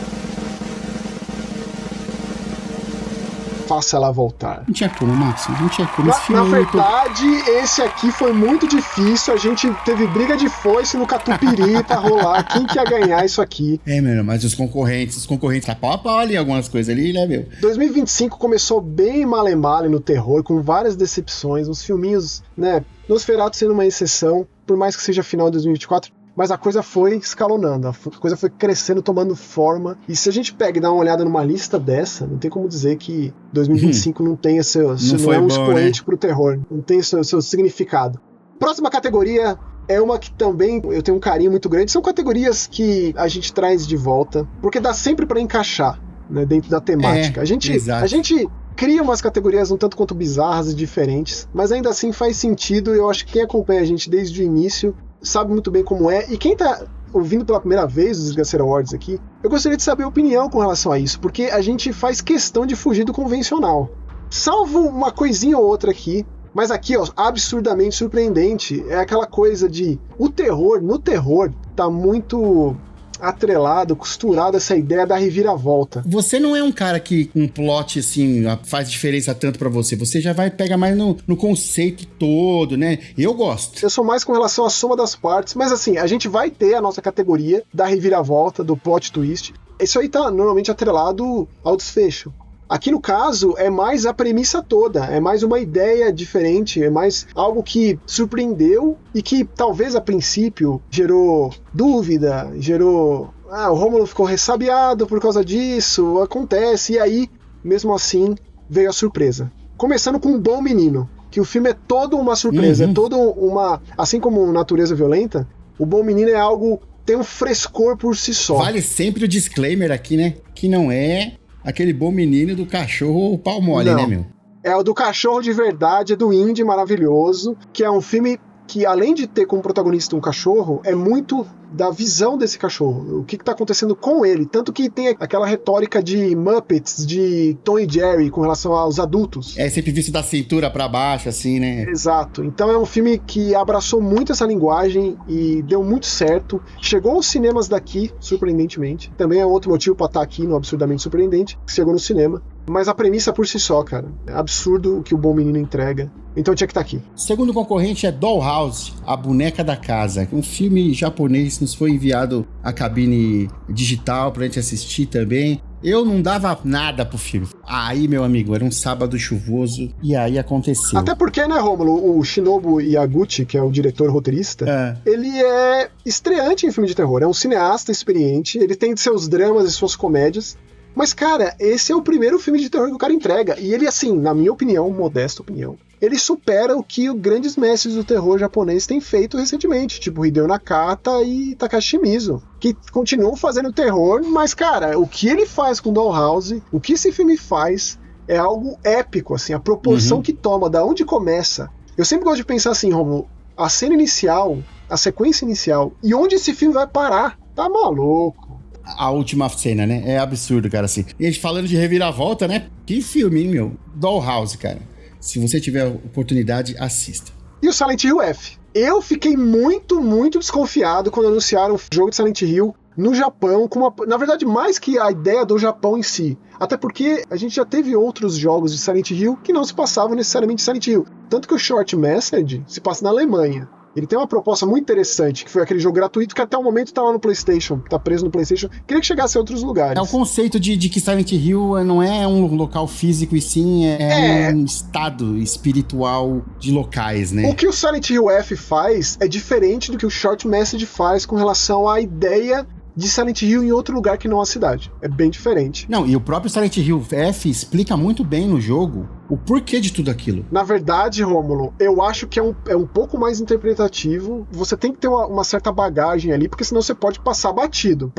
Faça ela voltar. Não tinha como, Max, não tinha como. Na verdade, esse aqui foi muito difícil, a gente teve briga de foice no catupiry pra rolar quem que ia ganhar isso aqui. Meu, mas os concorrentes tá pau a pau ali, algumas coisas ali, né, meu? 2025 começou bem male-male no terror, com várias decepções, uns filminhos, né, Nosferatu sendo uma exceção, por mais que seja final de 2024, mas a coisa foi escalonando, a coisa foi crescendo, tomando forma. E se a gente pega e dá uma olhada numa lista dessa, não tem como dizer que 2025 não tem não é um expoente, né, pro terror, não tem seu significado. Próxima categoria é uma que também eu tenho um carinho muito grande. São categorias que a gente traz de volta, porque dá sempre pra encaixar né, dentro da temática. A gente cria umas categorias um tanto quanto bizarras e diferentes, mas ainda assim faz sentido, e eu acho que quem acompanha a gente desde o início sabe muito bem como é, e quem tá ouvindo pela primeira vez os Desgraceira Awards aqui, eu gostaria de saber a opinião com relação a isso, porque a gente faz questão de fugir do convencional. Salvo uma coisinha ou outra aqui, mas aqui, ó, absurdamente surpreendente, é aquela coisa de no terror, tá muito atrelado, costurado essa ideia da reviravolta. Você não é um cara que um plot, assim, faz diferença tanto pra você. Você já vai pegar mais no conceito todo, né? Eu gosto. Eu sou mais com relação à soma das partes, mas assim, a gente vai ter a nossa categoria da reviravolta, do plot twist. Isso aí tá normalmente atrelado ao desfecho. Aqui no caso é mais a premissa toda, é mais uma ideia diferente, é mais algo que surpreendeu e que talvez a princípio gerou dúvida, gerou... o Rômulo ficou ressabiado por causa disso, acontece, e aí, mesmo assim, veio a surpresa. Começando com Um Bom Menino, que o filme é todo uma surpresa, é todo uma... Assim como Natureza Violenta, O Bom Menino é algo... tem um frescor por si só. Vale sempre o disclaimer aqui, né? Que não é... aquele bom menino do cachorro pau mole, né, meu? É o do cachorro de verdade, é do Indy maravilhoso, que é um filme que, além de ter como protagonista um cachorro, é muito da visão desse cachorro, o que tá acontecendo com ele, tanto que tem aquela retórica de Muppets, de Tom e Jerry com relação aos adultos. É sempre visto da cintura pra baixo, assim, né? Exato, então é um filme que abraçou muito essa linguagem e deu muito certo, chegou aos cinemas daqui, surpreendentemente, também é outro motivo pra estar aqui no Absurdamente Surpreendente, que chegou no cinema. Mas a premissa por si só, cara, é absurdo o que O Bom Menino entrega, então tinha que estar aqui. O segundo concorrente é Dollhouse, A Boneca da Casa, um filme japonês, nos foi enviado a cabine digital pra gente assistir também. Eu não dava nada pro filme. Aí, meu amigo, era um sábado chuvoso e aí aconteceu. Até porque, né, Rômulo, o Shinobu Yaguchi, que é o diretor roteirista, ele é estreante em filme de terror, é um cineasta experiente, ele tem seus dramas e suas comédias. Mas, cara, esse é o primeiro filme de terror que o cara entrega. E ele, assim, na minha opinião, modesta opinião, ele supera o que os grandes mestres do terror japonês têm feito recentemente, tipo Hideo Nakata e Takashi Mizu, que continuam fazendo terror, mas, cara, o que ele faz com Dollhouse, o que esse filme faz, é algo épico, assim, a proporção que toma, da onde começa. Eu sempre gosto de pensar assim, Romulo, a cena inicial, a sequência inicial, e onde esse filme vai parar? Tá maluco. A última cena, né? É absurdo, cara, assim. E a gente falando de reviravolta, né? Que filme, hein, meu? Dollhouse, cara. Se você tiver a oportunidade, assista. E o Silent Hill F? Eu fiquei muito, muito desconfiado quando anunciaram o jogo de Silent Hill no Japão, na verdade, mais que a ideia do Japão em si. Até porque a gente já teve outros jogos de Silent Hill que não se passavam necessariamente em Silent Hill. Tanto que o Short Message se passa na Alemanha. Ele tem uma proposta muito interessante, que foi aquele jogo gratuito que até o momento tá lá no PlayStation, tá preso no PlayStation. Queria que chegasse a outros lugares. É o conceito de que Silent Hill não é um local físico e sim é um estado espiritual de locais, né? O que o Silent Hill F faz é diferente do que o Short Message faz com relação à ideia de Silent Hill em outro lugar que não a cidade. É bem diferente. Não, e o próprio Silent Hill F explica muito bem no jogo o porquê de tudo aquilo. Na verdade, Rômulo, eu acho que é um pouco mais interpretativo. Você tem que ter uma certa bagagem ali, porque senão você pode passar batido.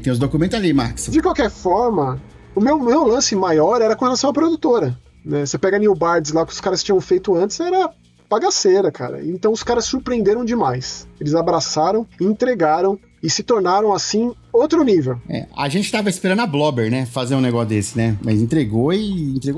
Tem os documentos ali, Max. De qualquer forma, o meu lance maior era com relação à produtora. Né? Você pega New Bards lá, que os caras tinham feito antes, era bagaceira, cara. Então os caras surpreenderam demais. Eles abraçaram, entregaram e se tornaram, assim, outro nível. A gente tava esperando a Blobber, né, fazer um negócio desse, né? Mas entregou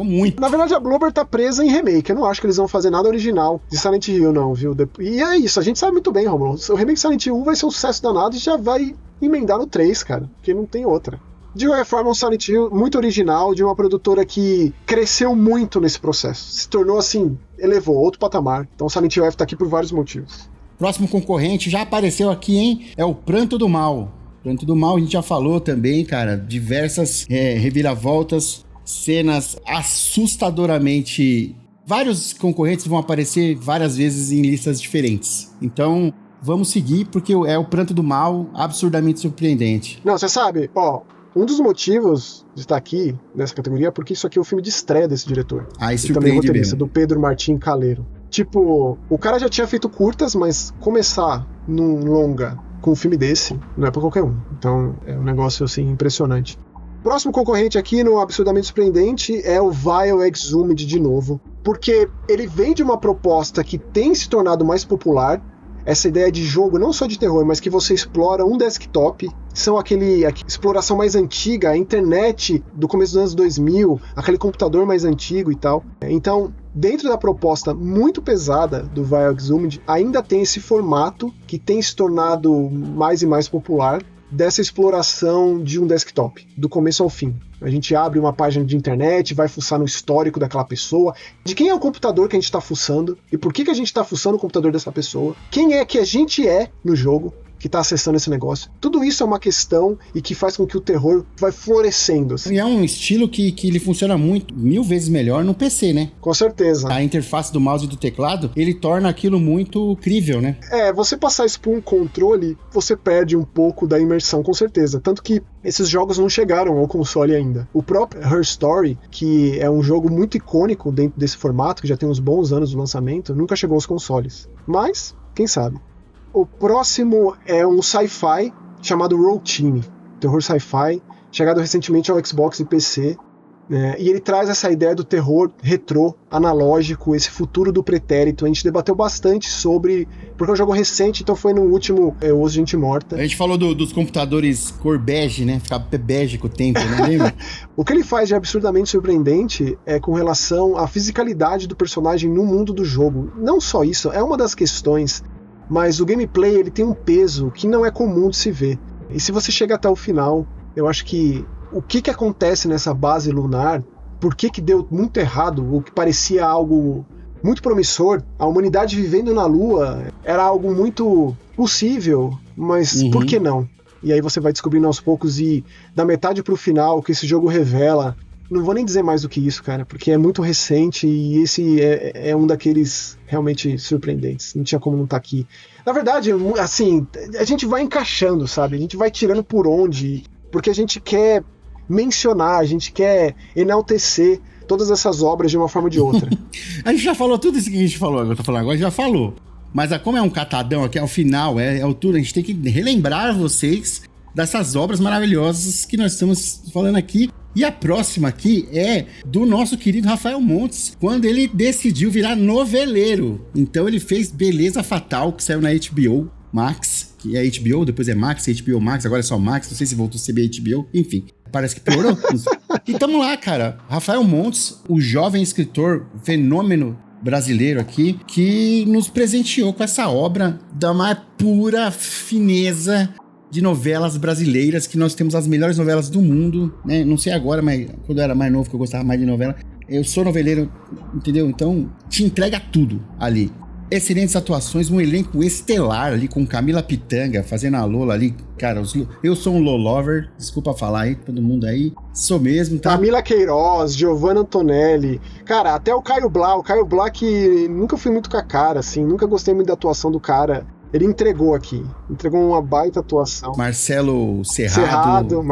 muito. Na verdade, a Blobber tá presa em remake. Eu não acho que eles vão fazer nada original de Silent Hill, não, viu? E é isso, a gente sabe muito bem, Romulo. O remake de Silent Hill 1 vai ser um sucesso danado e já vai emendar no 3, cara. Porque não tem outra. De qualquer forma, um Silent Hill muito original, de uma produtora que cresceu muito nesse processo. Se tornou, assim, elevou outro patamar. Então, Silent Hill F tá aqui por vários motivos. Próximo concorrente já apareceu aqui, hein? É o Pranto do Mal. Pranto do Mal, a gente já falou também, cara. Diversas reviravoltas, cenas assustadoramente... Vários concorrentes vão aparecer várias vezes em listas diferentes. Então, vamos seguir, porque é o Pranto do Mal absurdamente surpreendente. Não, você sabe, um dos motivos de estar aqui nessa categoria é porque isso aqui é o filme de estreia desse diretor. Aí surpreende também roteirista, mesmo. do Pedro Martim Caleiro. Tipo, o cara já tinha feito curtas, mas começar num longa com um filme desse não é pra qualquer um. Então, é um negócio, assim, impressionante. próximo concorrente aqui no Absurdamente Surpreendente é o Vile Exhumed de novo, porque ele vem de uma proposta que tem se tornado mais popular, essa ideia de jogo não só de terror, mas que você explora um desktop, são aquele exploração mais antiga, a internet do começo dos anos 2000, aquele computador mais antigo e tal. Então, dentro da proposta muito pesada do Vile Exhumed, ainda tem esse formato que tem se tornado mais e mais popular, dessa exploração de um desktop, do começo ao fim. A gente abre uma página de internet, vai fuçar no histórico daquela pessoa, de quem é o computador que a gente está fuçando, e por que a gente está fuçando o computador dessa pessoa, quem é que a gente é no jogo, que está acessando esse negócio. Tudo isso é uma questão e que faz com que o terror vai florescendo. Assim. E é um estilo que ele funciona muito, 1000 vezes melhor no PC, né? Com certeza. A interface do mouse e do teclado, ele torna aquilo muito crível, né? Você passar isso por um controle, você perde um pouco da imersão, com certeza. Tanto que esses jogos não chegaram ao console ainda. O próprio Her Story, que é um jogo muito icônico dentro desse formato, que já tem uns bons anos do lançamento, nunca chegou aos consoles. Mas, quem sabe? O próximo é um sci-fi chamado Roll Team, terror sci-fi, chegado recentemente ao Xbox e PC, né? E ele traz essa ideia do terror retrô, analógico, esse futuro do pretérito. A gente debateu bastante sobre, porque é um jogo recente, então foi no último Osso de Gente Morta. A gente falou dos computadores cor bege, né? Ficava bege com o tempo, né? Lembra? O que ele faz de absurdamente surpreendente é com relação à fisicalidade do personagem no mundo do jogo. Não só isso, é uma das questões, mas o gameplay ele tem um peso que não é comum de se ver. E se você chega até o final, eu acho que o que acontece nessa base lunar, por que deu muito errado, o que parecia algo muito promissor, a humanidade vivendo na Lua era algo muito possível, mas por que não? E aí você vai descobrindo aos poucos e da metade pro final o que esse jogo revela. Não vou nem dizer mais do que isso, cara, porque é muito recente e esse é um daqueles realmente surpreendentes. Não tinha como não estar aqui. Na verdade, assim, a gente vai encaixando, sabe? A gente vai tirando por onde, porque a gente quer mencionar, a gente quer enaltecer todas essas obras de uma forma ou de outra. A gente já falou tudo isso que a gente falou, eu tô falando agora, já falou. Mas como é um catadão aqui, é o final, é o tudo, a gente tem que relembrar vocês dessas obras maravilhosas que nós estamos falando aqui. E a próxima aqui é do nosso querido Rafael Montes, quando ele decidiu virar noveleiro. Então ele fez Beleza Fatal, que saiu na HBO Max, que é HBO, depois é Max, HBO Max, agora é só Max, não sei se voltou a ser HBO, enfim, parece que piorou. E tamo lá, cara. Rafael Montes, o jovem escritor fenômeno brasileiro aqui, que nos presenteou com essa obra da mais pura fineza de novelas brasileiras, que nós temos as melhores novelas do mundo, né? Não sei agora, mas quando eu era mais novo que eu gostava mais de novela, eu sou noveleiro, entendeu? Então, te entrega tudo ali. Excelentes atuações, um elenco estelar ali, com Camila Pitanga fazendo a Lola ali, cara, eu sou um Lolover, desculpa falar aí, todo mundo aí, sou mesmo, tá? Camila Queiroz, Giovanna Antonelli, cara, até o Caio Blá que nunca fui muito com a cara, assim, nunca gostei muito da atuação do cara. Ele entregou uma baita atuação. Marcelo Serrado.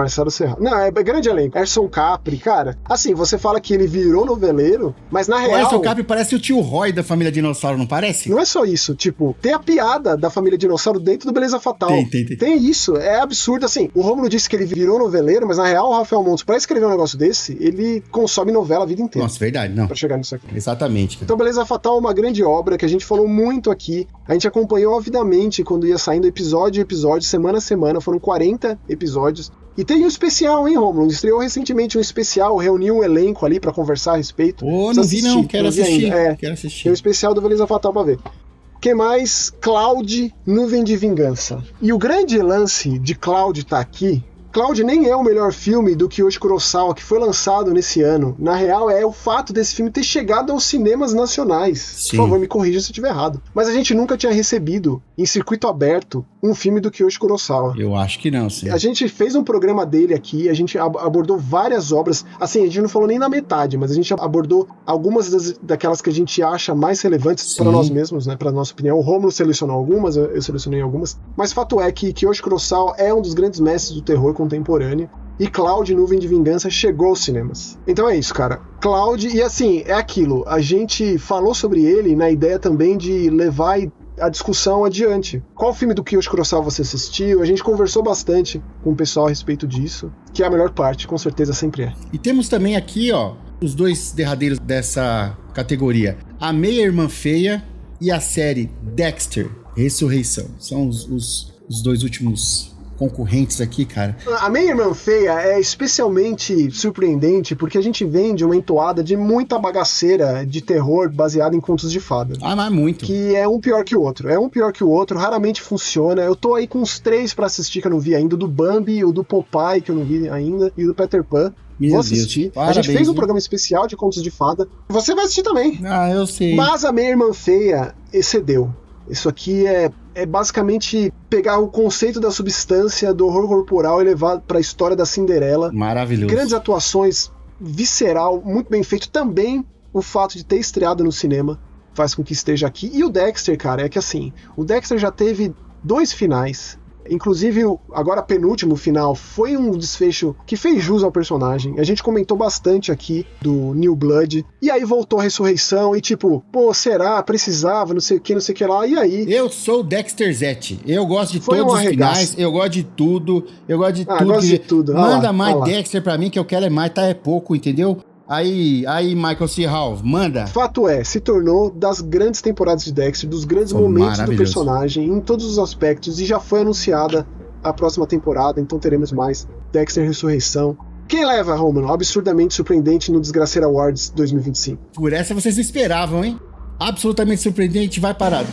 Não, é grande elenco. Erson Capri, cara. Assim, você fala que ele virou noveleiro, mas na real... O Erson Capri parece o tio Roy da família Dinossauro, não parece? Não é só isso, tipo, tem a piada da família Dinossauro dentro do Beleza Fatal. Tem isso, é absurdo, assim. O Rômulo disse que ele virou noveleiro, mas na real o Rafael Montes, pra escrever um negócio desse, ele consome novela a vida inteira. Nossa, verdade, não. Pra chegar nisso aqui. Exatamente. Então Beleza Fatal é uma grande obra que a gente falou muito aqui. A gente acompanhou avidamente quando ia saindo episódio a episódio, semana a semana, foram 40 episódios. E tem um especial, hein, Rômulo? Estreou recentemente um especial, reuniu um elenco ali pra conversar a respeito. Não vi não, quero assistir. Quero assistir. Tem um especial do Beleza Fatal pra ver. O que mais? Cloud, Nuvem de Vingança. E o grande lance de Cloud tá aqui... Cloud nem é o melhor filme do Kiyoshi Kurosawa, que foi lançado nesse ano. Na real, é o fato desse filme ter chegado aos cinemas nacionais. Sim. Por favor, me corrija se eu estiver errado. Mas a gente nunca tinha recebido, em circuito aberto, um filme do Kiyoshi Kurosawa. Eu acho que não, sim. A gente fez um programa dele aqui, a gente abordou várias obras. Assim, a gente não falou nem na metade, mas a gente abordou algumas daquelas que a gente acha mais relevantes para nós mesmos, né, para nossa opinião. O Rômulo selecionou algumas, eu selecionei algumas. Mas fato é que Kiyoshi Kurosawa é um dos grandes mestres do terror contemporâneo, e Cloud, Nuvem de Vingança, chegou aos cinemas. Então é isso, cara. Cloud, e assim, é aquilo, a gente falou sobre ele na ideia também de levar e a discussão adiante. Qual filme do Kiyoshi Kurosawa você assistiu? A gente conversou bastante com o pessoal a respeito disso, que é a melhor parte, com certeza sempre é. E temos também aqui, ó, os dois derradeiros dessa categoria. A Meia Irmã Feia e a série Dexter, Ressurreição. São os dois últimos concorrentes aqui, cara. A Meia Irmã Feia é especialmente surpreendente porque a gente vem de uma entoada de muita bagaceira de terror baseada em contos de fada. Ah, mas muito. Que é um pior que o outro. É um pior que o outro, raramente funciona. Eu tô aí com uns 3 pra assistir que eu não vi ainda, o do Bambi, o do Popeye que eu não vi ainda, e o do Peter Pan. Vou assistir. Parabéns, a gente fez um programa especial de contos de fada. Você vai assistir também. Ah, eu sei. Mas a Meia Irmã Feia excedeu. Isso aqui é basicamente pegar o conceito da substância do horror corporal e levar pra história da Cinderela. Maravilhoso. Grandes atuações, visceral, muito bem feito. Também o fato de ter estreado no cinema faz com que esteja aqui. E o Dexter, cara, é que assim, o Dexter já teve 2 finais. Inclusive, agora penúltimo final foi um desfecho que fez jus ao personagem. A gente comentou bastante aqui do New Blood. E aí voltou a ressurreição e tipo, pô, será? Precisava, não sei o que lá. E aí? Eu sou o Dexter Zete. Eu gosto de todos os finais. Eu gosto de tudo. Eu gosto de tudo. Gosto de tudo. Manda mais Dexter pra mim, que eu quero é mais, tá? É pouco, entendeu? Aí, Michael C. Hall, manda. Fato é, se tornou das grandes temporadas de Dexter, dos grandes momentos do personagem, em todos os aspectos, e já foi anunciada a próxima temporada, então teremos mais Dexter Ressurreição. Quem leva, Romulo? Absurdamente surpreendente no Desgraceira Awards 2025. Por essa vocês não esperavam, hein? Absolutamente surpreendente, vai parado.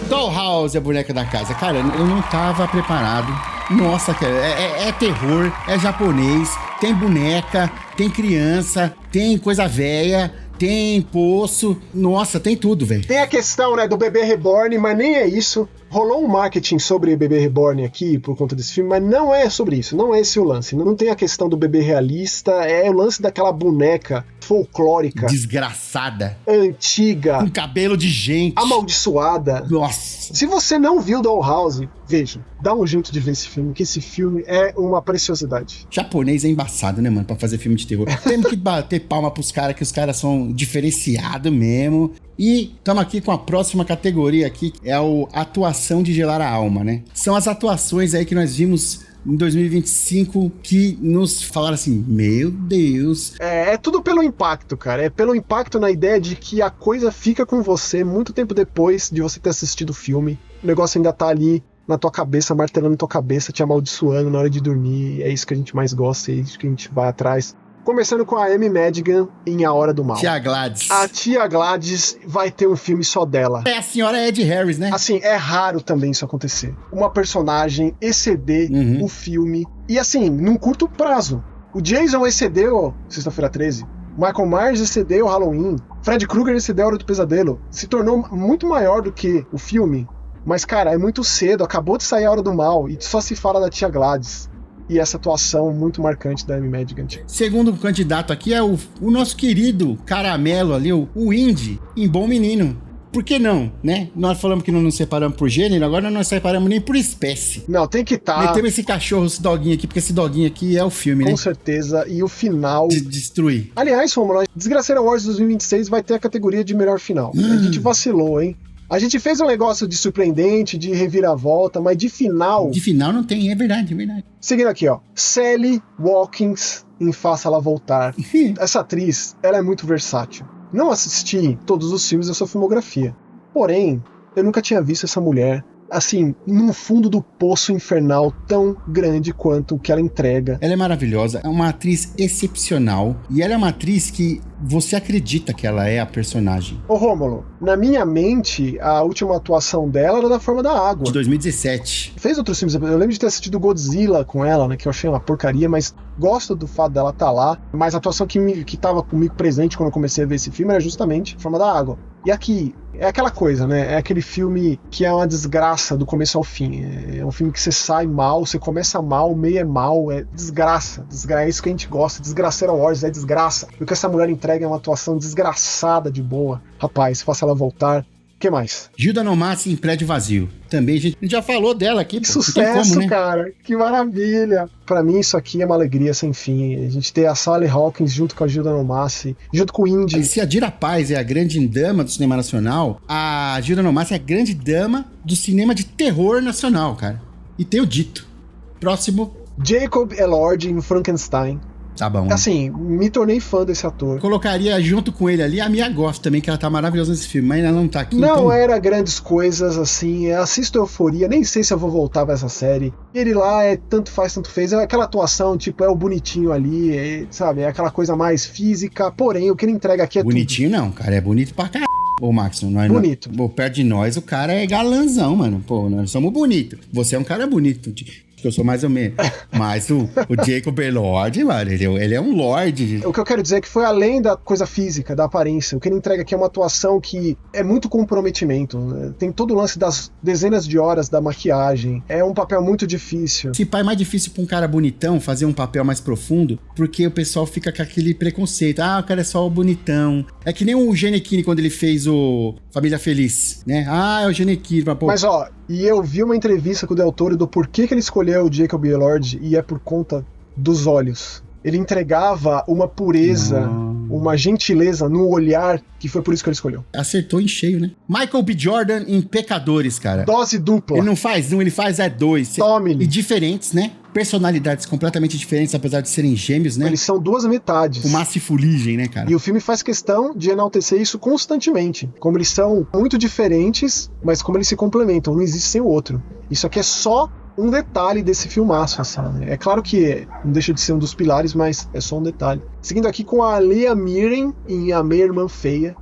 Dollhouse, a boneca da casa. Cara, eu não tava preparado. Nossa, cara, é terror, é japonês, tem boneca, tem criança, tem coisa velha, tem poço. Nossa, tem tudo, velho. Tem a questão, né, do bebê reborn, mas nem é isso. Rolou um marketing sobre bebê reborn aqui por conta desse filme, mas não é sobre isso, não é esse o lance. Não tem a questão do bebê realista, é o lance daquela boneca folclórica. Desgraçada. Antiga. Com cabelo de gente. Amaldiçoada. Nossa. Se você não viu Dollhouse, veja, dá um jeito de ver esse filme, que esse filme é uma preciosidade. Japonês é embaçado, né, mano, pra fazer filme de terror. Temos que bater palma pros caras, que os caras são diferenciados mesmo. E estamos aqui com a próxima categoria aqui, é a atuação de gelar a alma, né? São as atuações aí que nós vimos em 2025 que nos falaram assim, meu Deus. É tudo pelo impacto, cara. É pelo impacto na ideia de que a coisa fica com você muito tempo depois de você ter assistido o filme. O negócio ainda tá ali na tua cabeça, martelando na tua cabeça, te amaldiçoando na hora de dormir. É isso que a gente mais gosta, é isso que a gente vai atrás. Começando com a Amy Madigan em A Hora do Mal. Tia Gladys. A Tia Gladys vai ter um filme só dela. É a senhora Ed Harris, né? Assim, é raro também isso acontecer. Uma personagem exceder o filme. E assim, num curto prazo. O Jason excedeu Sexta-feira 13. Michael Myers excedeu Halloween. Fred Krueger excedeu A Hora do Pesadelo. Se tornou muito maior do que o filme. Mas, cara, é muito cedo. Acabou de sair A Hora do Mal. E só se fala da Tia Gladys. E essa atuação muito marcante da Amy Madigan. Segundo candidato aqui é o nosso querido caramelo ali, o Indy, em Bom Menino. Por que não, né? Nós falamos que não nos separamos por gênero, agora não nos separamos nem por espécie. Não, tem que estar. Metemos esse cachorro, esse doguinho aqui, porque esse doguinho aqui é o filme, né? Com certeza, e o final... De destruir. Aliás, Romulo, Desgraceira Awards 2026 vai ter a categoria de melhor final. A gente vacilou, hein? A gente fez um negócio de surpreendente, de reviravolta, mas de final... De final não tem, é verdade, é verdade. Seguindo aqui, ó. Sally Watkins em Faça-la Voltar. Essa atriz, ela é muito versátil. Não assisti todos os filmes da sua filmografia. Porém, eu nunca tinha visto essa mulher, assim, no fundo do poço infernal tão grande quanto o que ela entrega. Ela é maravilhosa, é uma atriz excepcional. E ela é uma atriz que você acredita que ela é a personagem. Ô Rômulo, na minha mente, a última atuação dela era da Forma da Água. De 2017. Fez outros filmes, eu lembro de ter assistido Godzilla com ela, né, que eu achei uma porcaria, mas gosto do fato dela estar lá. Mas a atuação que tava comigo presente quando eu comecei a ver esse filme era justamente Forma da Água. E aqui, é aquela coisa, né? É aquele filme que é uma desgraça do começo ao fim. É um filme que você sai mal, você começa mal, o meio é mal, é desgraça. É isso que a gente gosta. Desgraceira Awards é desgraça. E o que essa mulher entrega é uma atuação desgraçada de boa. Rapaz, faça ela voltar. que mais? Gilda Nomassi em Prédio Vazio. Também a gente já falou dela aqui. Que sucesso, como, né? Cara. Que maravilha. Pra mim, isso aqui é uma alegria sem fim. A gente ter a Sally Hawkins junto com a Gilda Nomassi, junto com o Indy. Se a Dira Paz é a grande dama do cinema nacional, a Gilda Nomassi é a grande dama do cinema de terror nacional, cara. E tenho dito. Próximo. Jacob Elord em Frankenstein. Tá bom. Assim, me tornei fã desse ator. Colocaria junto com ele ali a Mia Goth também, que ela tá maravilhosa nesse filme, mas ela não tá aqui. Não então... era grandes coisas, assim, assisto Euforia, nem sei se eu vou voltar pra essa série. Ele lá é tanto faz, tanto fez, é aquela atuação, tipo, é o bonitinho ali, sabe, é aquela coisa mais física, porém, o que ele entrega aqui é bonitinho tudo. Não, cara, é bonito pra caralho. Ô, Max, nós bonito. Não, perto de nós, o cara é galanzão, mano. Pô, nós somos bonitos. Você é um cara bonito. Que eu sou mais ou menos. Mas o Jacob Elord, mano, ele é um lorde. O que eu quero dizer é que foi além da coisa física, da aparência. O que ele entrega aqui é uma atuação que é muito comprometimento. Né? Tem todo o lance das dezenas de horas da maquiagem. É um papel muito difícil. Esse pai é mais difícil pra um cara bonitão fazer um papel mais profundo, porque o pessoal fica com aquele preconceito. Ah, o cara é só o bonitão. É que nem o Gianecchini quando ele fez o Família Feliz, né? Ah, é o Gianecchini. Mas, ó, e eu vi uma entrevista com o Del Toro do porquê que ele escolheu o Jacob Elord, e é por conta dos olhos. Ele entregava uma pureza, uma gentileza no olhar, que foi por isso que ele escolheu. Acertou em cheio, né? Michael B. Jordan em Pecadores, cara. Dose dupla. Ele não faz um, ele faz dois. Tome-lhe. E diferentes, né? Personalidades completamente diferentes, apesar de serem gêmeos, né? Eles são duas metades. Fumaça e fuligem, né, cara? E o filme faz questão de enaltecer isso constantemente. Como eles são muito diferentes, mas como eles se complementam. Um existe sem o outro. Isso aqui é só um detalhe desse filmaço, assim, né? É claro que não deixa de ser um dos pilares, mas é só um detalhe. Seguindo aqui com a Leah Mirren em A Minha Irmã Feia.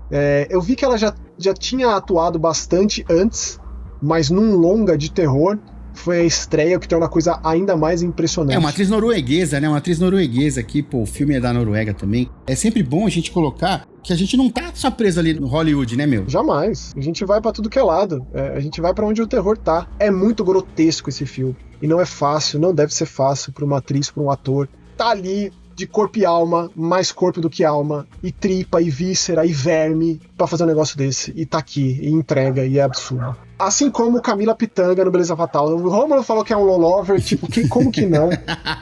Eu vi que ela já tinha atuado bastante antes, mas num longa de terror. Foi a estreia, o que torna a coisa ainda mais impressionante. É uma atriz norueguesa, né? Uma atriz norueguesa aqui, pô, o filme é da Noruega também. É sempre bom a gente colocar que a gente não tá só preso ali no Hollywood, né, meu? Jamais. A gente vai pra tudo que é lado. A gente vai pra onde o terror tá. É muito grotesco esse filme. E não é fácil, não deve ser fácil pra uma atriz, pra um ator. Tá ali de corpo e alma, mais corpo do que alma, e tripa, e víscera, e verme, pra fazer um negócio desse. E tá aqui, e entrega, e é absurdo. Assim como Camila Pitanga no Beleza Fatal. O Romulo falou que é um lover, tipo, como que não?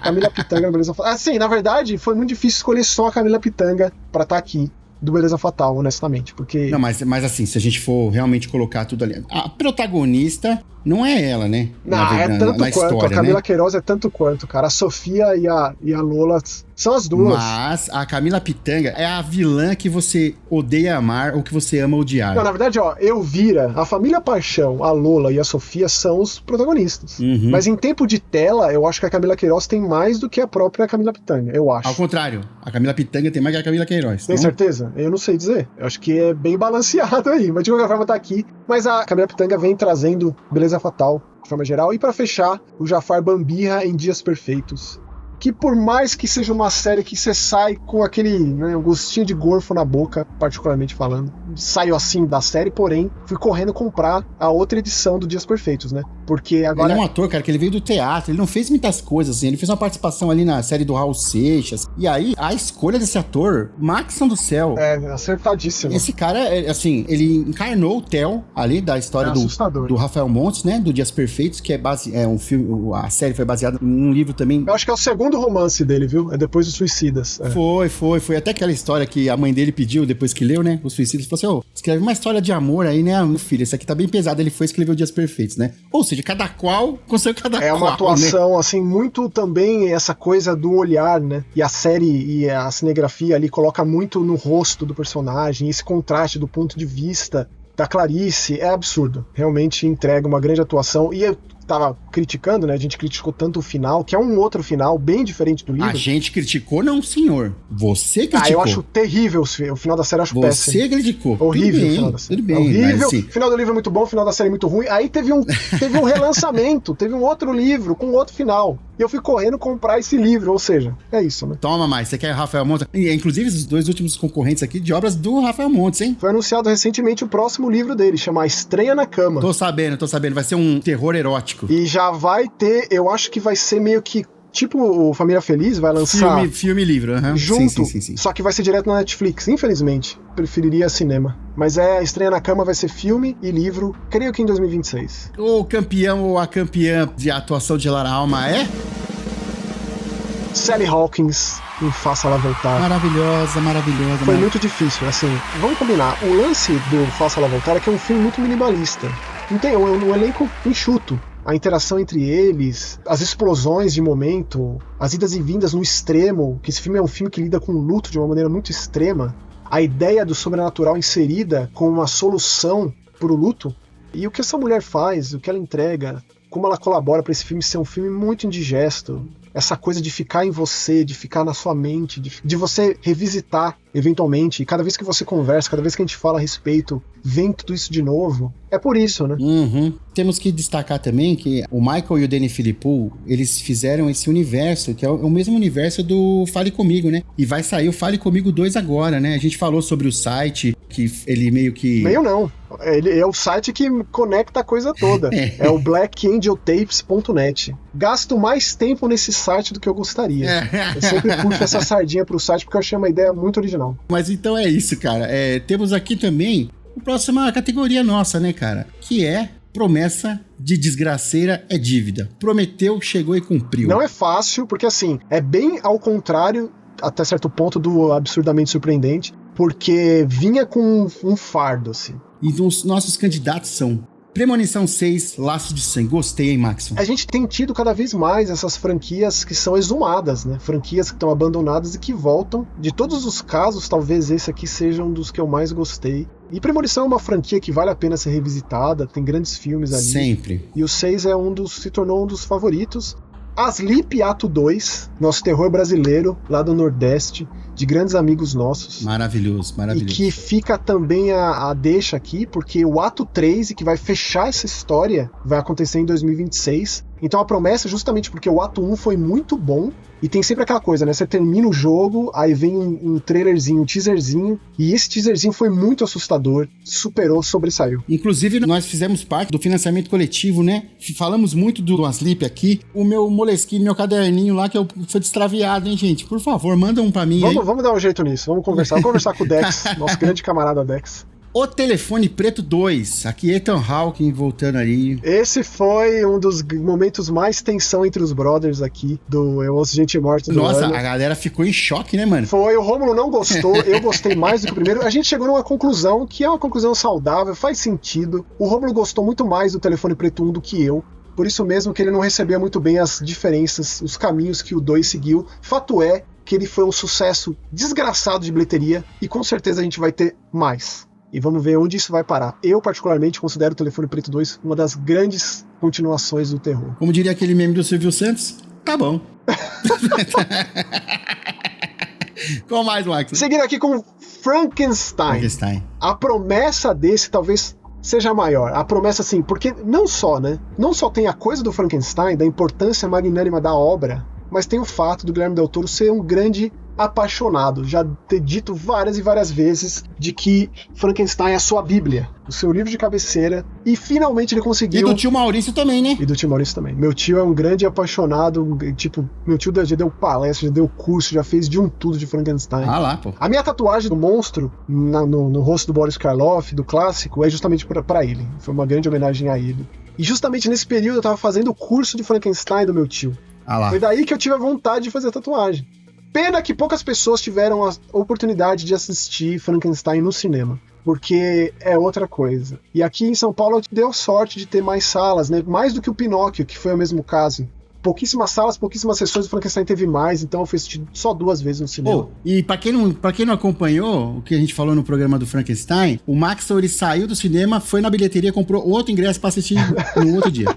Camila Pitanga no Beleza Fatal. Assim, na verdade, foi muito difícil escolher só a Camila Pitanga pra estar aqui do Beleza Fatal, honestamente, porque... Não, mas assim, se a gente for realmente colocar tudo ali... A protagonista não é ela, né? Não, é tanto quanto. História, a Camila, né? Queiroz é tanto quanto, cara. A Sofia e a Lola são as duas. Mas a Camila Pitanga é a vilã que você odeia amar ou que você ama odiar. Não, na verdade, ó, Elvira, a família Paixão, a Lola e a Sofia são os protagonistas. Uhum. Mas em tempo de tela, eu acho que a Camila Queiroz tem mais do que a própria Camila Pitanga, eu acho. Ao contrário, a Camila Pitanga tem mais que a Camila Queiroz. Tem certeza? Eu não sei dizer. Eu acho que é bem balanceado aí, mas de qualquer forma tá aqui. Mas a Camila Pitanga vem trazendo Beleza Fatal, de forma geral. E pra fechar, o Jafar Bambirra em Dias Perfeitos. Que por mais que seja uma série que você sai com aquele, né, um gostinho de gorfo na boca, particularmente falando, saiu assim da série, porém, fui correndo comprar a outra edição do Dias Perfeitos, né? Porque agora... Ele é um ator, cara, que ele veio do teatro, ele não fez muitas coisas, assim, ele fez uma participação ali na série do Raul Seixas, e aí, a escolha desse ator, Maxson do Céu... É, acertadíssimo. Esse cara, assim, ele encarnou o Theo, ali, da história do Rafael Montes, né, do Dias Perfeitos, que é um filme, a série foi baseada em um livro também... Eu acho que é o segundo romance dele, viu? É depois dos Suicidas. É. Foi até aquela história que a mãe dele pediu, depois que leu, né, os Suicidas, falou assim, escreve uma história de amor aí, né, meu filho, esse aqui tá bem pesado, ele foi escrever Dias Perfeitos, né? Ou seja, cada qual consegue cada qual. É uma atuação, né? Assim, muito também essa coisa do olhar, né? E a série e a cinegrafia ali coloca muito no rosto do personagem, esse contraste do ponto de vista da Clarice é absurdo. Realmente entrega uma grande atuação. E eu tava criticando, né? A gente criticou tanto o final, que é um outro final bem diferente do livro. A gente criticou, não, senhor. Você criticou. Eu acho terrível o final da série, eu acho péssimo. Você criticou. Horrível o final da série. Tudo bem, horrível. O final do livro é muito bom, o final da série é muito ruim. Aí teve um relançamento, teve um outro livro com outro final. E eu fui correndo comprar esse livro, ou seja, é isso, né? Toma mais, você quer Rafael Montes? Inclusive, os dois últimos concorrentes aqui de obras do Rafael Montes, hein? Foi anunciado recentemente o próximo livro dele, chama A Estranha na Cama. Tô sabendo. Vai ser um terror erótico. E já vai ter, eu acho que vai ser meio que tipo o Família Feliz, vai lançar... Filme e livro, junto, sim. Só que vai ser direto na Netflix, infelizmente. Preferiria cinema. Mas Estreia na Cama vai ser filme e livro, creio que em 2026. O campeão ou a campeã de atuação de Lara Alma é? Sally Hawkins, em Faça Ela Voltar. Maravilhosa. Foi muito difícil, assim. Vamos combinar. O lance do Faça Ela Voltar é que é um filme muito minimalista. Não tem um elenco enxuto. A interação entre eles, as explosões de momento, as idas e vindas no extremo, que esse filme é um filme que lida com o luto de uma maneira muito extrema. A ideia do sobrenatural inserida como uma solução para o luto. E o que essa mulher faz, o que ela entrega, como ela colabora para esse filme ser um filme muito indigesto. Essa coisa de ficar em você, de ficar na sua mente, de você revisitar eventualmente. E cada vez que você conversa, cada vez que a gente fala a respeito, vem tudo isso de novo. É por isso, né? Temos que destacar também que o Michael e o Danny Philippou, eles fizeram esse universo, que é o mesmo universo do Fale Comigo, né? E vai sair o Fale Comigo 2 agora, né? A gente falou sobre o site, que ele meio que... Meio não. Ele é o site que conecta a coisa toda. É o blackangeltapes.net. Gasto mais tempo nesse site do que eu gostaria. Eu sempre puxo essa sardinha pro site porque eu achei uma ideia muito original. Mas então é isso, cara. Temos aqui também a próxima categoria nossa, né, cara? Que é promessa de desgraceira é dívida. Prometeu, chegou e cumpriu. Não é fácil, porque assim, é bem ao contrário, até certo ponto, do absurdamente surpreendente, porque vinha com um fardo, assim. E os nossos candidatos são Premonição 6, Laços de Sangue. Gostei, hein, Maxon? A gente tem tido cada vez mais essas franquias que são exumadas, né? Franquias que estão abandonadas e que voltam. De todos os casos, talvez esse aqui seja um dos que eu mais gostei. E Premonição é uma franquia que vale a pena ser revisitada, tem grandes filmes ali. Sempre. E o 6 se tornou um dos favoritos. Asleep Ato 2, nosso terror brasileiro, lá do Nordeste, de grandes amigos nossos. Maravilhoso. E que fica também a deixa aqui, porque o Ato 3, que vai fechar essa história, vai acontecer em 2026. Então a promessa, justamente porque o Ato 1 foi muito bom, e tem sempre aquela coisa, né? Você termina o jogo, aí vem um trailerzinho, um teaserzinho, e esse teaserzinho foi muito assustador, sobressaiu. Inclusive, nós fizemos parte do financiamento coletivo, né? Falamos muito do Asleep aqui. O meu Moleskine, meu caderninho lá, que eu sou extraviado, hein, gente? Por favor, manda um pra mim aí. Vamos dar um jeito nisso, vamos conversar. Vamos conversar com o Dex, nosso grande camarada Dex. O Telefone Preto 2, aqui Ethan Hawke voltando aí. Esse foi um dos momentos mais tensão entre os brothers aqui, do Eu Ouço Gente Morta do Nossa, ano. a galera ficou em choque, né, mano? Foi, o Rômulo não gostou, eu gostei mais do que o primeiro. A gente chegou numa conclusão, que é uma conclusão saudável, faz sentido. O Rômulo gostou muito mais do Telefone Preto 1 do que eu. Por isso mesmo que ele não recebia muito bem as diferenças, os caminhos que o 2 seguiu. Fato é que ele foi um sucesso desgraçado de bilheteria, e com certeza a gente vai ter mais. E vamos ver onde isso vai parar. Eu, particularmente, considero o Telefone Preto 2 uma das grandes continuações do terror. Como diria aquele meme do Silvio Santos, tá bom. Qual mais, Max? Seguindo aqui com Frankenstein. A promessa desse talvez seja maior. A promessa, assim, porque não só tem a coisa do Frankenstein, da importância magnânima da obra, mas tem o fato do Guilherme Del Toro ser um grande apaixonado, já ter dito várias e várias vezes de que Frankenstein é a sua bíblia, o seu livro de cabeceira, e finalmente ele conseguiu. E do tio Maurício também, né? E do tio Maurício também. Meu tio é um grande apaixonado, tipo, meu tio já deu palestra, já deu curso, já fez de um tudo de Frankenstein. Ah lá, pô. A minha tatuagem do monstro no rosto do Boris Karloff, do clássico, é justamente pra ele. Foi uma grande homenagem a ele. E justamente nesse período eu tava fazendo o curso de Frankenstein do meu tio. Ah lá. Foi daí que eu tive a vontade de fazer a tatuagem. Pena que poucas pessoas tiveram a oportunidade de assistir Frankenstein no cinema, porque é outra coisa. E aqui em São Paulo deu sorte de ter mais salas, né? Mais do que o Pinóquio, que foi o mesmo caso. Pouquíssimas salas, pouquíssimas sessões, o Frankenstein teve mais, então eu fui assistir só 2 vezes no cinema. E pra quem não acompanhou o que a gente falou no programa do Frankenstein, o Maxwell, ele saiu do cinema, foi na bilheteria, comprou outro ingresso pra assistir no outro dia.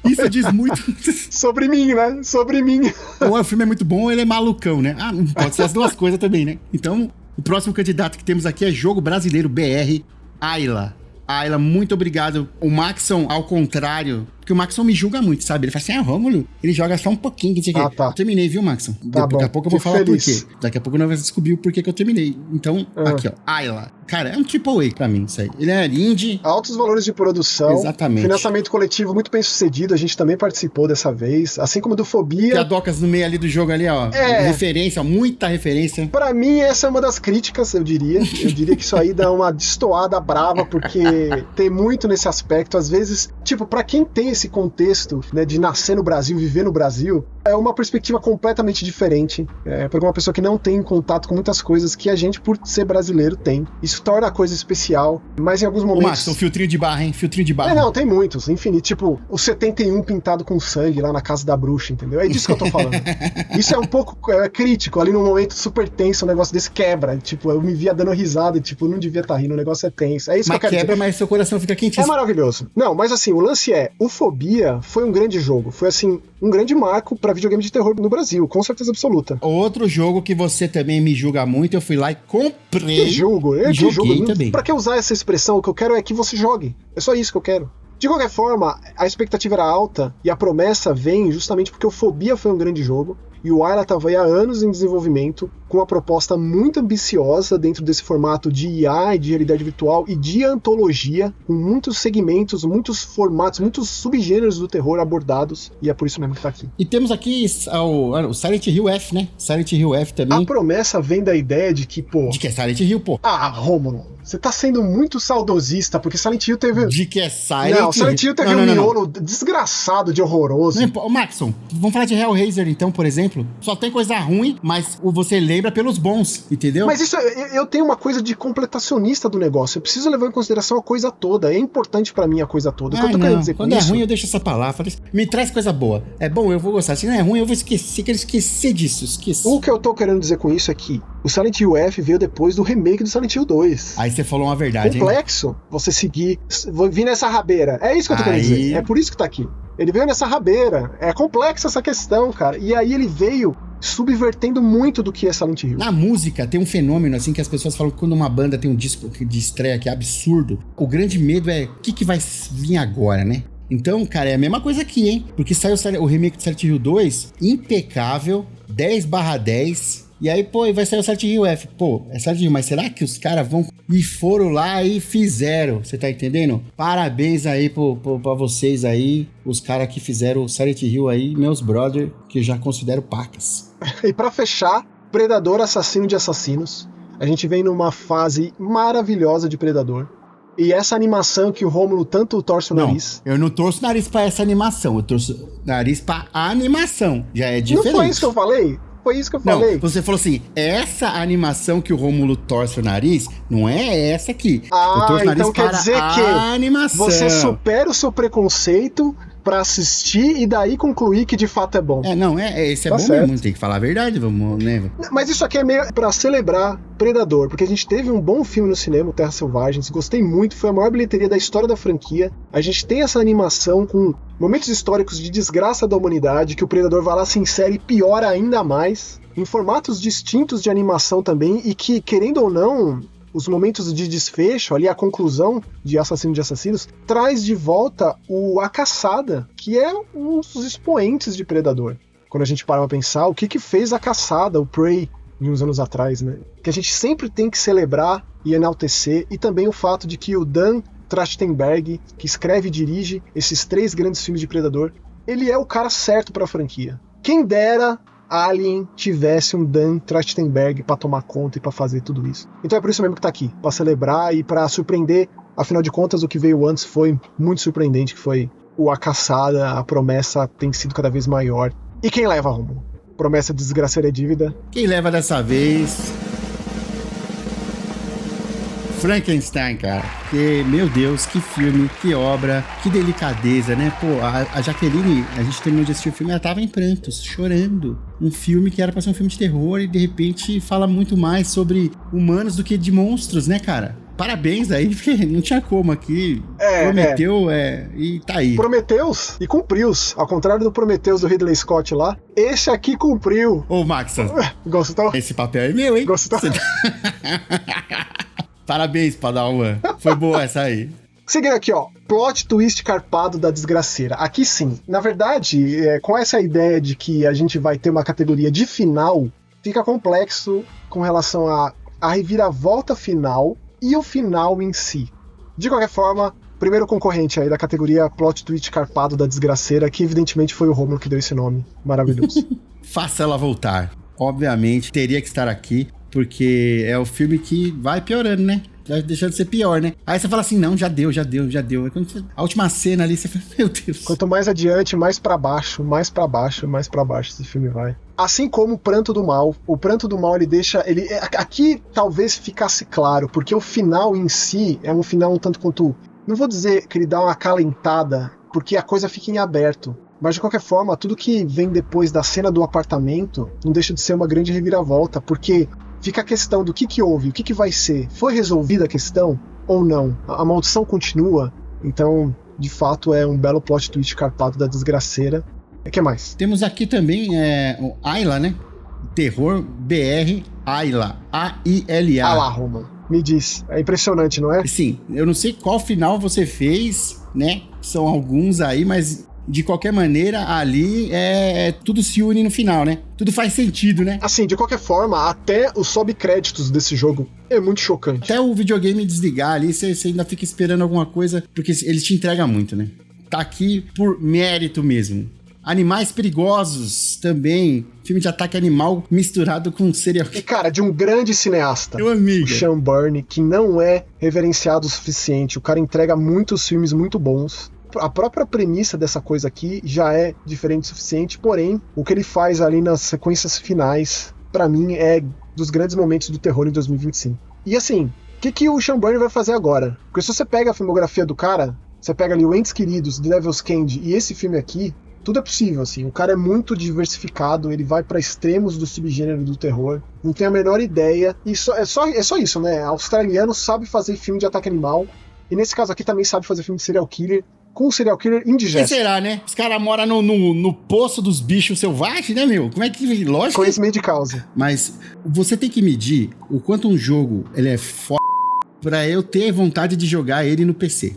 Isso diz muito sobre mim, né? Sobre mim. Ou o filme é muito bom ou ele é malucão, né? Ah, pode ser as duas coisas também, né? Então, o próximo candidato que temos aqui é Jogo Brasileiro BR, Ayla. Ayla, muito obrigado. O Maxon, ao contrário Porque o Maxon me julga muito, sabe? Ele fala assim, Rômulo, ele joga só um pouquinho. Tá. Eu terminei, viu, Maxon? Daqui a pouco eu vou falar por quê. Daqui a pouco nós vamos descobrir o porquê que eu terminei. Então, aqui, ó, Ayla. Cara, é um AAA pra mim, isso aí. Ele é indie. Altos valores de produção. Exatamente. Financiamento coletivo muito bem sucedido. A gente também participou dessa vez. Assim como do Fobia. Tem a Docas no meio ali do jogo ali, ó. Referência, muita referência. Pra mim, essa é uma das críticas, eu diria. Eu diria que isso aí dá uma destoada brava, porque tem muito nesse aspecto. Às vezes, tipo, pra quem tem esse contexto, né, de nascer no Brasil, viver no Brasil, é uma perspectiva completamente diferente. Porque uma pessoa que não tem contato com muitas coisas que a gente, por ser brasileiro, tem. Isso torna a coisa especial, mas em alguns momentos... Max, um filtrinho de barra, hein? Filtrinho de barra. Não, tem muitos, infinito. Tipo, o 71 pintado com sangue lá na casa da bruxa, entendeu? É disso que eu tô falando. Isso é um pouco crítico, ali num momento super tenso, um negócio desse quebra. Tipo, eu me via dando risada e, tipo, não devia estar rindo, o negócio é tenso. É isso que eu quero quebra, dizer. Mas seu coração fica quentinho. É maravilhoso. Não, mas assim, o lance o Fobia foi um grande jogo. Foi, assim, um grande marco pra videogame de terror no Brasil, com certeza absoluta. Outro jogo que você também me julga muito, eu fui lá e comprei. Que jogo? Joguei também. Pra que usar essa expressão? O que eu quero é que você jogue. É só isso que eu quero. De qualquer forma, a expectativa era alta e a promessa vem justamente porque o Fobia foi um grande jogo e o Ayla estava aí há anos em desenvolvimento com uma proposta muito ambiciosa dentro desse formato de IA e de realidade virtual e de antologia, com muitos segmentos, muitos formatos, muitos subgêneros do terror abordados, e é por isso mesmo que tá aqui. E temos aqui o Silent Hill F, né? Silent Hill F também. A promessa vem da ideia de que, pô... De que é Silent Hill, pô. Rômulo, você tá sendo muito saudosista, porque Silent Hill teve... De que é Silent Hill? Não, Silent Hill teve um miolo desgraçado de horroroso. Maxon, vamos falar de Hellraiser então, por exemplo. Só tem coisa ruim, mas você lembra pelos bons, entendeu? Mas isso, eu tenho uma coisa de completacionista do negócio. Eu preciso levar em consideração a coisa toda. É importante pra mim a coisa toda. O que eu tô querendo dizer com isso... Quando é ruim, eu deixo essa palavra. Me traz coisa boa. É bom, eu vou gostar. Se não é ruim, eu vou esquecer. Quero esquecer disso. O que eu tô querendo dizer com isso é que o Silent Hill F veio depois do remake do Silent Hill 2. Aí você falou uma verdade, complexo, hein? Você seguir... vir nessa rabeira. É isso que eu tô querendo dizer. É por isso que tá aqui. Ele veio nessa rabeira. É complexa essa questão, cara. E aí ele veio subvertendo muito do que é Silent Hill. Na música tem um fenômeno assim que as pessoas falam que quando uma banda tem um disco de estreia que é absurdo, o grande medo é o que vai vir agora, né? Então, cara, é a mesma coisa aqui, hein? Porque saiu o remake do Silent Hill 2, impecável, 10/10... E aí, pô, vai sair o Silent Hill F. Pô, é Silent Hill, mas será que os caras vão... E foram lá e fizeram, você tá entendendo? Parabéns aí pra vocês aí, os caras que fizeram o Silent Hill aí, meus brother, que eu já considero pacas. E pra fechar, Predador, assassino de assassinos. A gente vem numa fase maravilhosa de Predador. E essa animação que o Rômulo tanto torce o nariz... Eu não torço o nariz pra essa animação, eu torço o nariz pra animação. Já é diferente. Não foi isso que eu falei? Foi isso que eu falei. Não, você falou assim, essa animação que o Rômulo torce o nariz, não é essa aqui. Eu torço o nariz então quer dizer que animação. Você supera o seu preconceito pra assistir e daí concluir que de fato é bom. Esse é tá bom certo. Mesmo, tem que falar a verdade, vamos, né? Mas isso aqui é meio pra celebrar Predador, porque a gente teve um bom filme no cinema, Terra Selvagens, gostei muito, foi a maior bilheteria da história da franquia. A gente tem essa animação com momentos históricos de desgraça da humanidade, que o Predador vai lá, se insere e piora ainda mais, em formatos distintos de animação também, e que, querendo ou não, os momentos de desfecho, ali a conclusão de Assassino de Assassinos, traz de volta A Caçada, que é um dos expoentes de Predador. Quando a gente para pra pensar, o que fez A Caçada, o Prey, de uns anos atrás, né? Que a gente sempre tem que celebrar e enaltecer, e também o fato de que o Dan Trachtenberg, que escreve e dirige esses 3 grandes filmes de Predador, ele é o cara certo pra franquia. Quem dera Alien tivesse um Dan Trachtenberg pra tomar conta e pra fazer tudo isso. Então é por isso mesmo que tá aqui, pra celebrar e pra surpreender. Afinal de contas, o que veio antes foi muito surpreendente, que foi A Caçada, a promessa tem sido cada vez maior. E quem leva, Romulo? Promessa de desgraceira é dívida. Quem leva dessa vez... Frankenstein, cara. Porque, meu Deus, que filme, que obra, que delicadeza, né? Pô, a Jaqueline, a gente terminou de assistir o filme, ela tava em prantos, chorando. Um filme que era pra ser um filme de terror e, de repente, fala muito mais sobre humanos do que de monstros, né, cara? Parabéns aí, porque não tinha como aqui. Prometeu, e tá aí. Prometeus e cumpriu-os. Ao contrário do Prometeus do Ridley Scott lá, esse aqui cumpriu. Ô, Max. Gostou? Esse papel é meu, hein? Gostou? Parabéns, Padawan. Foi boa essa aí. Seguindo aqui, ó, plot twist carpado da desgraceira. Aqui sim, na verdade, com essa ideia de que a gente vai ter uma categoria de final, fica complexo com relação a reviravolta final e o final em si. De qualquer forma, primeiro concorrente aí da categoria plot twist carpado da desgraceira, que evidentemente foi o Rômulo que deu esse nome maravilhoso. Faça ela voltar. Obviamente, teria que estar aqui, porque é o filme que vai piorando, né? Vai deixando de ser pior, né? Aí você fala assim, não, já deu. Aí quando a última cena ali, você fala, meu Deus. Quanto mais adiante, mais pra baixo esse filme vai. Assim como o Pranto do Mal. O Pranto do Mal, ele deixa... aqui talvez ficasse claro, porque o final em si é um final um tanto quanto... Não vou dizer que ele dá uma acalentada, porque a coisa fica em aberto. Mas de qualquer forma, tudo que vem depois da cena do apartamento não deixa de ser uma grande reviravolta, porque... Fica a questão do que houve, o que vai ser. Foi resolvida a questão ou não? A maldição continua? Então, de fato, é um belo plot twist carpado da desgraceira. O que mais? Temos aqui também o Ayla, né? Terror BR Ayla. A-I-L-A. Ah lá, Roma. Me diz. É impressionante, não é? Sim. Eu não sei qual final você fez, né? São alguns aí, mas... De qualquer maneira, ali tudo se une no final, né? Tudo faz sentido, né? Assim, de qualquer forma, até os sobe-créditos desse jogo é muito chocante. Até o videogame desligar ali, você ainda fica esperando alguma coisa, porque ele te entrega muito, né? Tá aqui por mérito mesmo. Animais Perigosos também. Filme de ataque animal misturado com serial killer. E, cara, de um grande cineasta. Meu amigo. O Sean Byrne, que não é reverenciado o suficiente. O cara entrega muitos filmes muito bons. A própria premissa dessa coisa aqui já é diferente o suficiente, porém, o que ele faz ali nas sequências finais, pra mim, é dos grandes momentos do terror em 2025. E assim, o que o Sean Byrne vai fazer agora? Porque se você pega a filmografia do cara, você pega ali o Entes Queridos, The Devil's Candy e esse filme aqui, tudo é possível, assim. O cara é muito diversificado, ele vai pra extremos do subgênero do terror, não tem a menor ideia, e é só isso, né? Australiano sabe fazer filme de ataque animal, e nesse caso aqui também sabe fazer filme de serial killer, com um serial killer indigesto. Que será, né? Os caras moram no poço dos bichos selvagens, né, meu? Como é que... Lógico. Conhecimento de causa. Mas você tem que medir o quanto um jogo ele é pra eu ter vontade de jogar ele no PC.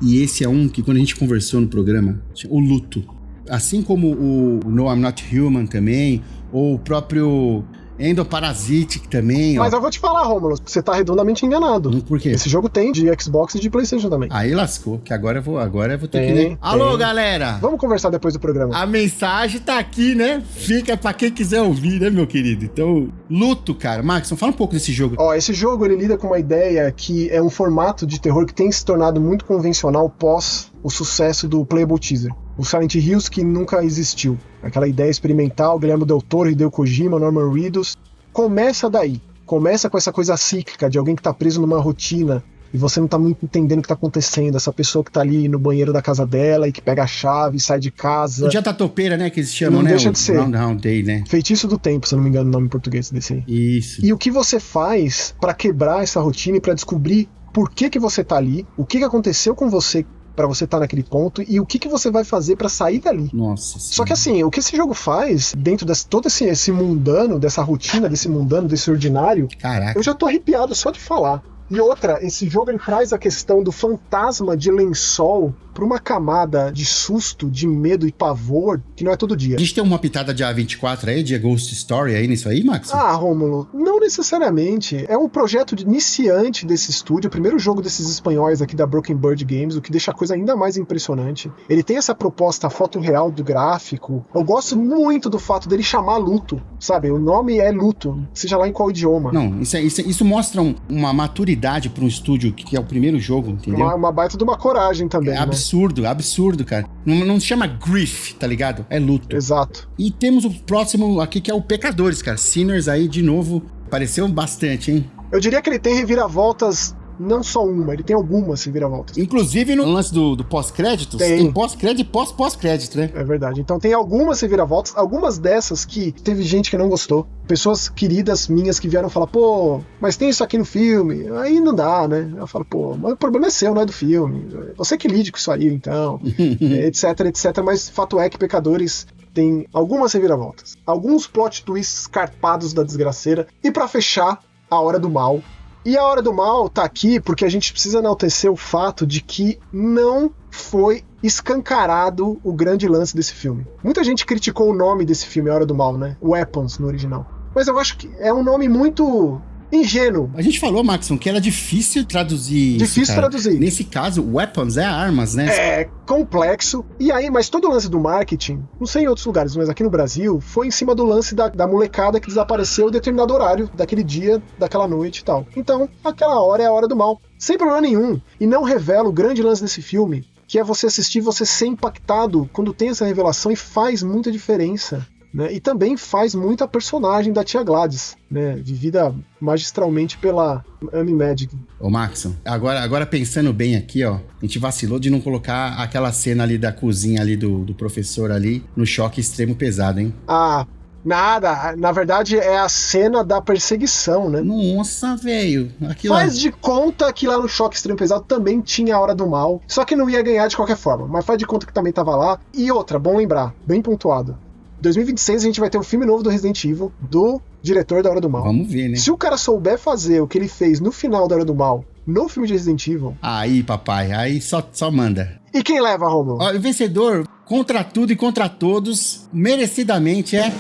E esse é um que, quando a gente conversou no programa, o Luto. Assim como o No I'm Not Human também, ou o próprio... Endoparasitic também, ó. Mas eu vou te falar, Rômulo, você tá redondamente enganado. Por quê? Esse jogo tem de Xbox e de PlayStation também. Aí lascou, que agora eu vou ter que... Né? Alô, galera! Vamos conversar depois do programa. A mensagem tá aqui, né? Fica pra quem quiser ouvir, né, meu querido? Então, Luto, cara. Maxon, fala um pouco desse jogo. Ó, esse jogo, ele lida com uma ideia que é um formato de terror que tem se tornado muito convencional pós o sucesso do Playable Teaser. O Silent Hills que nunca existiu. Aquela ideia experimental, Guillermo del Toro, Hideo Kojima, Norman Reedus. Começa daí. Começa com essa coisa cíclica de alguém que tá preso numa rotina e você não tá muito entendendo o que tá acontecendo. Essa pessoa que tá ali no banheiro da casa dela e que pega a chave e sai de casa. O dia da topeira, né? Que eles chamam, não né? Deixa de ser. Round Day, né? Feitiço do Tempo, se eu não me engano o nome em português desse aí. Isso. E o que você faz pra quebrar essa rotina e pra descobrir por que você tá ali, o que aconteceu com você pra você estar naquele ponto e o que você vai fazer pra sair dali. Nossa. Só que assim, o que esse jogo faz dentro de todo esse mundano, dessa rotina, desse mundano, desse ordinário, caraca, eu já tô arrepiado só de falar. E outra, esse jogo ele traz a questão do fantasma de lençol pra uma camada de susto, de medo e pavor que não é todo dia. A gente tem uma pitada de A24 aí, de Ghost Story aí nisso aí, Max? Ah, Rômulo, não necessariamente. É um projeto iniciante desse estúdio, o primeiro jogo desses espanhóis aqui da Broken Bird Games, o que deixa a coisa ainda mais impressionante. Ele tem essa proposta foto real do gráfico. Eu gosto muito do fato dele chamar Luto, sabe? O nome é Luto, seja lá em qual idioma. Não, isso mostra uma maturidade para um estúdio que é o primeiro jogo, entendeu? Uma baita de uma coragem também, né? Absurdo, cara. Não se chama grief, tá ligado? É luto. Exato. E temos o próximo aqui, que é o Pecadores, cara. Sinners aí, de novo, apareceu bastante, hein? Eu diria que ele tem reviravoltas, não só uma, ele tem algumas reviravoltas. Inclusive no lance do pós-créditos, tem pós-crédito e pós-crédito, né? É verdade. Então tem algumas reviravoltas, algumas dessas que teve gente que não gostou. Pessoas queridas minhas que vieram falar, pô, mas tem isso aqui no filme. Aí não dá, né? Eu falo, pô, mas o problema é seu, não é do filme. Você que lide com isso aí, então. etc. Mas fato é que Pecadores tem algumas reviravoltas. Alguns plot twists carpados da desgraceira. E pra fechar, A Hora do Mal. E a Hora do Mal tá aqui porque a gente precisa enaltecer o fato de que não foi escancarado o grande lance desse filme. Muita gente criticou o nome desse filme, A Hora do Mal, né? Weapons, no original. Mas eu acho que é um nome muito ingênuo. A gente falou, Maxon, que era difícil traduzir. Difícil traduzir. Nesse caso, weapons é armas, né? É complexo. E aí, mas todo o lance do marketing, não sei em outros lugares, mas aqui no Brasil, foi em cima do lance da molecada que desapareceu em determinado horário, daquele dia, daquela noite e tal. Então, aquela hora é a hora do mal. Sem problema nenhum. E não revela o grande lance desse filme, que é você assistir, você ser impactado quando tem essa revelação e faz muita diferença. Né? E também faz muito a personagem da tia Gladys, né? Vivida magistralmente pela Amy Madigan. Ô Maxon, agora pensando bem aqui, ó, a gente vacilou de não colocar aquela cena ali da cozinha ali do professor ali no choque extremo pesado, hein? Ah, nada. Na verdade é a cena da perseguição, né? Nossa, velho. Faz de conta que lá no choque extremo pesado também tinha a Hora do Mal, só que não ia ganhar de qualquer forma, mas faz de conta que também tava lá. E outra, bom lembrar, bem pontuado. 2026 a gente vai ter um filme novo do Resident Evil, do diretor da Hora do Mal. Vamos ver, né? Se o cara souber fazer o que ele fez no final da Hora do Mal, no filme de Resident Evil... Aí, papai, aí só manda. E quem leva, Romulo? O vencedor, contra tudo e contra todos, merecidamente é...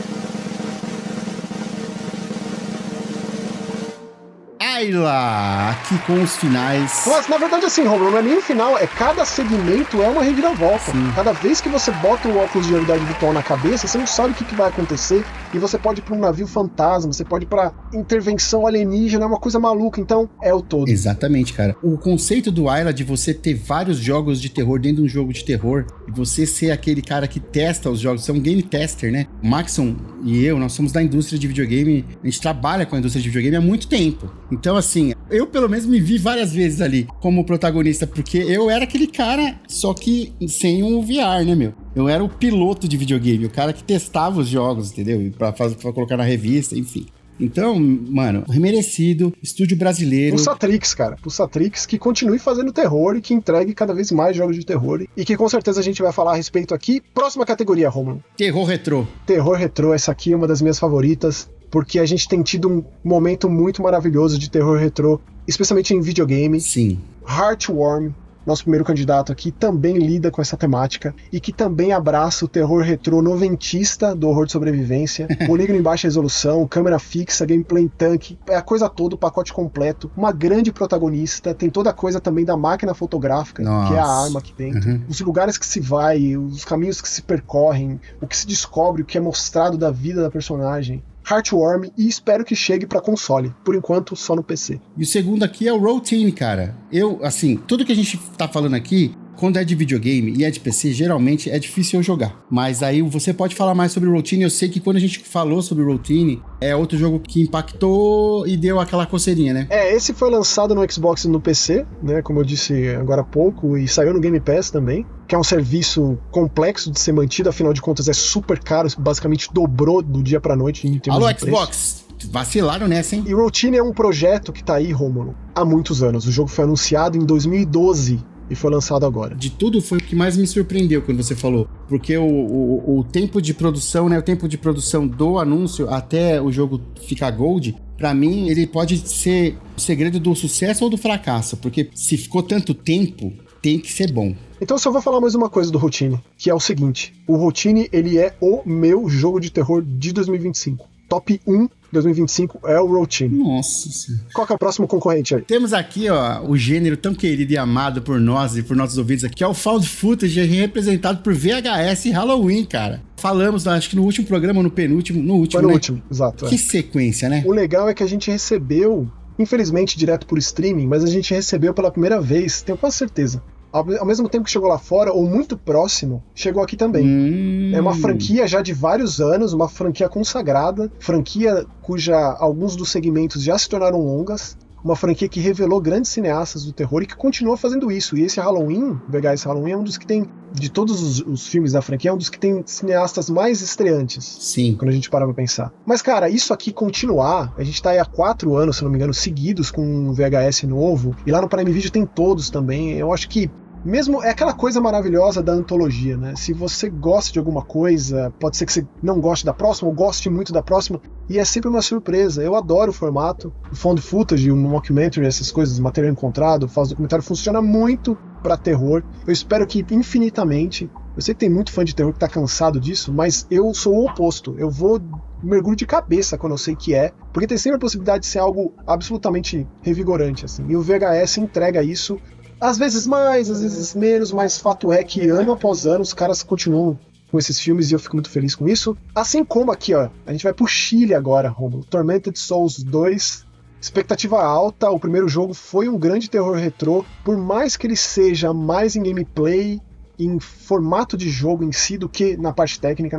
Ayla, aqui com os finais. Mas, na verdade, assim, Romulo, não é nem o final, é cada segmento é uma reviravolta. Sim. Cada vez que você bota o óculos de realidade virtual na cabeça, você não sabe o que vai acontecer, e você pode ir pra um navio fantasma, você pode ir pra intervenção alienígena, é uma coisa maluca, então é o todo. Exatamente, cara. O conceito do Ayla de você ter vários jogos de terror dentro de um jogo de terror, e você ser aquele cara que testa os jogos, você é um game tester, né? O Maxon e eu, nós somos da indústria de videogame, a gente trabalha com a indústria de videogame há muito tempo. Então, assim, eu pelo menos me vi várias vezes ali como protagonista, porque eu era aquele cara, só que sem um VR, né, meu? Eu era o piloto de videogame, o cara que testava os jogos, entendeu? Pra colocar na revista, enfim. Então, mano, merecido, estúdio brasileiro. Pulsatrix, cara. Pulsatrix que continue fazendo terror e que entregue cada vez mais jogos de terror. E que com certeza a gente vai falar a respeito aqui. Próxima categoria, Romulo. Terror retrô. Terror retrô, essa aqui é uma das minhas favoritas. Porque a gente tem tido um momento muito maravilhoso de terror retrô, especialmente em videogame. Sim. Heartworm, nosso primeiro candidato aqui, também lida com essa temática e que também abraça o terror retrô noventista do horror de sobrevivência. Polígono em baixa resolução, câmera fixa, gameplay em tanque, é a coisa toda, o pacote completo. Uma grande protagonista, tem toda a coisa também da máquina fotográfica, Nossa. que é a arma aqui dentro. Uhum. Os lugares que se vai, os caminhos que se percorrem, o que se descobre, o que é mostrado da vida da personagem. Heartworm, e espero que chegue pra console. Por enquanto, só no PC. E o segundo aqui é o Routine, cara. Eu, assim, tudo que a gente tá falando aqui, quando é de videogame e é de PC, geralmente é difícil eu jogar. Mas aí você pode falar mais sobre o Routine. Eu sei que quando a gente falou sobre o Routine, é outro jogo que impactou e deu aquela coceirinha, né? Esse foi lançado no Xbox e no PC, né? Como eu disse agora há pouco, e saiu no Game Pass também. Que é um serviço complexo de ser mantido, afinal de contas é super caro, basicamente dobrou do dia pra noite em termos Alô, de Xbox! Preço. Vacilaram nessa, hein? E Routine é um projeto que tá aí, Rômulo, há muitos anos. O jogo foi anunciado em 2012 e foi lançado agora. De tudo foi o que mais me surpreendeu quando você falou, porque o tempo de produção, né, o tempo de produção do anúncio até o jogo ficar gold, pra mim ele pode ser o segredo do sucesso ou do fracasso, porque se ficou tanto tempo, tem que ser bom. Então só vou falar mais uma coisa do Routine, que é o seguinte, o Routine ele é o meu jogo de terror de 2025. Top 1 2025 é o Routine. Nossa senhora. Qual que é o próximo concorrente aí? Temos aqui, ó, o gênero tão querido e amado por nós e por nossos ouvintes aqui, é o Found Footage, representado por VHS e Halloween, cara. Falamos, acho que no último programa, no penúltimo, no último, Foi no né? último, exato. Que sequência, né? O legal é que a gente recebeu, infelizmente direto por streaming, mas a gente recebeu pela primeira vez, tenho quase certeza. Ao mesmo tempo que chegou lá fora, ou muito próximo, chegou aqui também. É uma franquia já de vários anos, uma franquia consagrada, franquia cuja alguns dos segmentos já se tornaram longas, uma franquia que revelou grandes cineastas do terror e que continua fazendo isso. E esse Halloween, VHS Halloween, é um dos que tem, de todos os filmes da franquia, é um dos que tem cineastas mais estreantes. Sim. Quando a gente para pra pensar. Mas, cara, isso aqui continuar, a gente tá aí há 4 anos, se não me engano, seguidos com um VHS novo, e lá no Prime Video tem todos também. Eu acho que Mesmo é aquela coisa maravilhosa da antologia, né? Se você gosta de alguma coisa, pode ser que você não goste da próxima ou goste muito da próxima, e é sempre uma surpresa. Eu adoro o formato. O found footage, o mockumentary, essas coisas, material encontrado, faz documentário, funciona muito pra terror. Eu espero que infinitamente. Eu sei que tem muito fã de terror que tá cansado disso, mas eu sou o oposto. Eu vou mergulho de cabeça quando eu sei que é, porque tem sempre a possibilidade de ser algo absolutamente revigorante, assim. E o VHS entrega isso. Às vezes mais, às vezes menos, mas fato é que ano após ano os caras continuam com esses filmes e eu fico muito feliz com isso. Assim como aqui, ó, a gente vai pro Chile agora, Romulo. Tormented Souls 2, expectativa alta, o primeiro jogo foi um grande terror retrô, por mais que ele seja mais em gameplay, em formato de jogo em si do que na parte técnica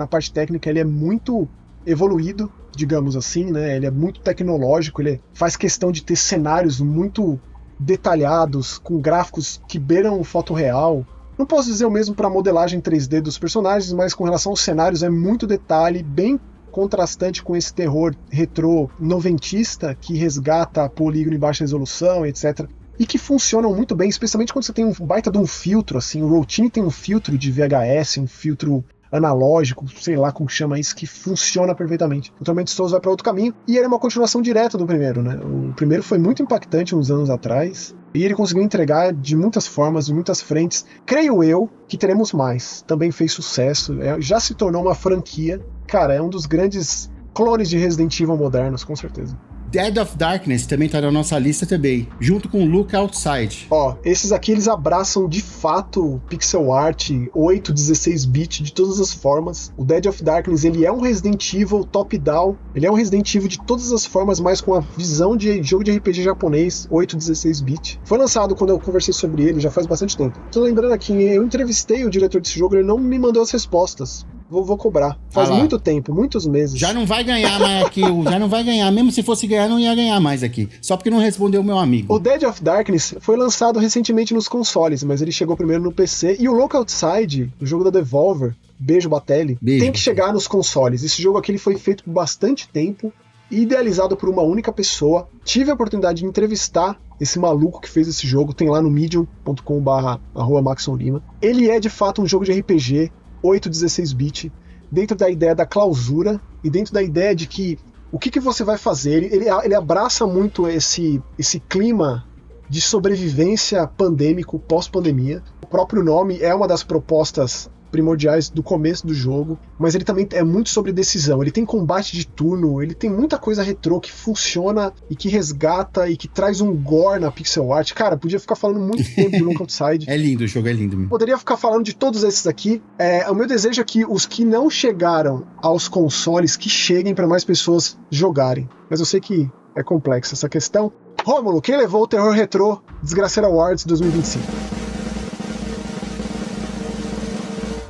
ele é muito evoluído, digamos assim, né? Ele é muito tecnológico, ele faz questão de ter cenários muito detalhados, com gráficos que beiram foto real. Não posso dizer o mesmo para a modelagem 3D dos personagens, mas com relação aos cenários é muito detalhe, bem contrastante com esse terror retrô noventista que resgata polígono em baixa resolução, etc. E que funcionam muito bem, especialmente quando você tem um baita de um filtro, assim. O Routine tem um filtro de VHS, um filtro analógico, sei lá como chama isso, que funciona perfeitamente. O Tormented Souls vai para outro caminho, e ele é uma continuação direta do primeiro, né? O primeiro foi muito impactante uns anos atrás, e ele conseguiu entregar de muitas formas, de muitas frentes. Creio eu que teremos mais. Também fez sucesso, já se tornou uma franquia. Cara, é um dos grandes clones de Resident Evil modernos, com certeza. Dead of Darkness também tá na nossa lista também, junto com Look Outside. Ó, esses aqui eles abraçam de fato pixel art 8, 16-bit de todas as formas. O Dead of Darkness, ele é um Resident Evil top-down, ele é um Resident Evil de todas as formas, mas com a visão de jogo de RPG japonês, 8, 16-bit. Foi lançado quando eu conversei sobre ele, já faz bastante tempo. Tô lembrando aqui, eu entrevistei o diretor desse jogo, ele não me mandou as respostas. Vou cobrar. Faz muito tempo, muitos meses. Já não vai ganhar mais aqui, já não vai ganhar. Mesmo se fosse ganhar, não ia ganhar mais aqui. Só porque não respondeu o meu amigo. O Dead of Darkness foi lançado recentemente nos consoles, mas ele chegou primeiro no PC. E o Look Outside, o jogo da Devolver, beijo Batelli, tem que chegar nos consoles. Esse jogo aqui ele foi feito por bastante tempo, idealizado por uma única pessoa. Tive a oportunidade de entrevistar esse maluco que fez esse jogo, tem lá no medium.com/@maxonlima. Ele é de fato um jogo de RPG 8, 16-bit, dentro da ideia da clausura e dentro da ideia de que o que você vai fazer. Ele abraça muito esse clima de sobrevivência pandêmico, pós-pandemia. O próprio nome é uma das propostas primordiais do começo do jogo, mas ele também é muito sobre decisão. Ele tem combate de turno, ele tem muita coisa retrô que funciona e que resgata e que traz um gore na pixel art. Cara, podia ficar falando muito tempo de Look Outside. É lindo, o jogo é lindo mesmo. Poderia ficar falando de todos esses aqui. O meu desejo é que os que não chegaram aos consoles, que cheguem para mais pessoas jogarem. Mas eu sei que é complexa essa questão. Rômulo, quem levou o Terror Retrô Desgraceira Awards 2025?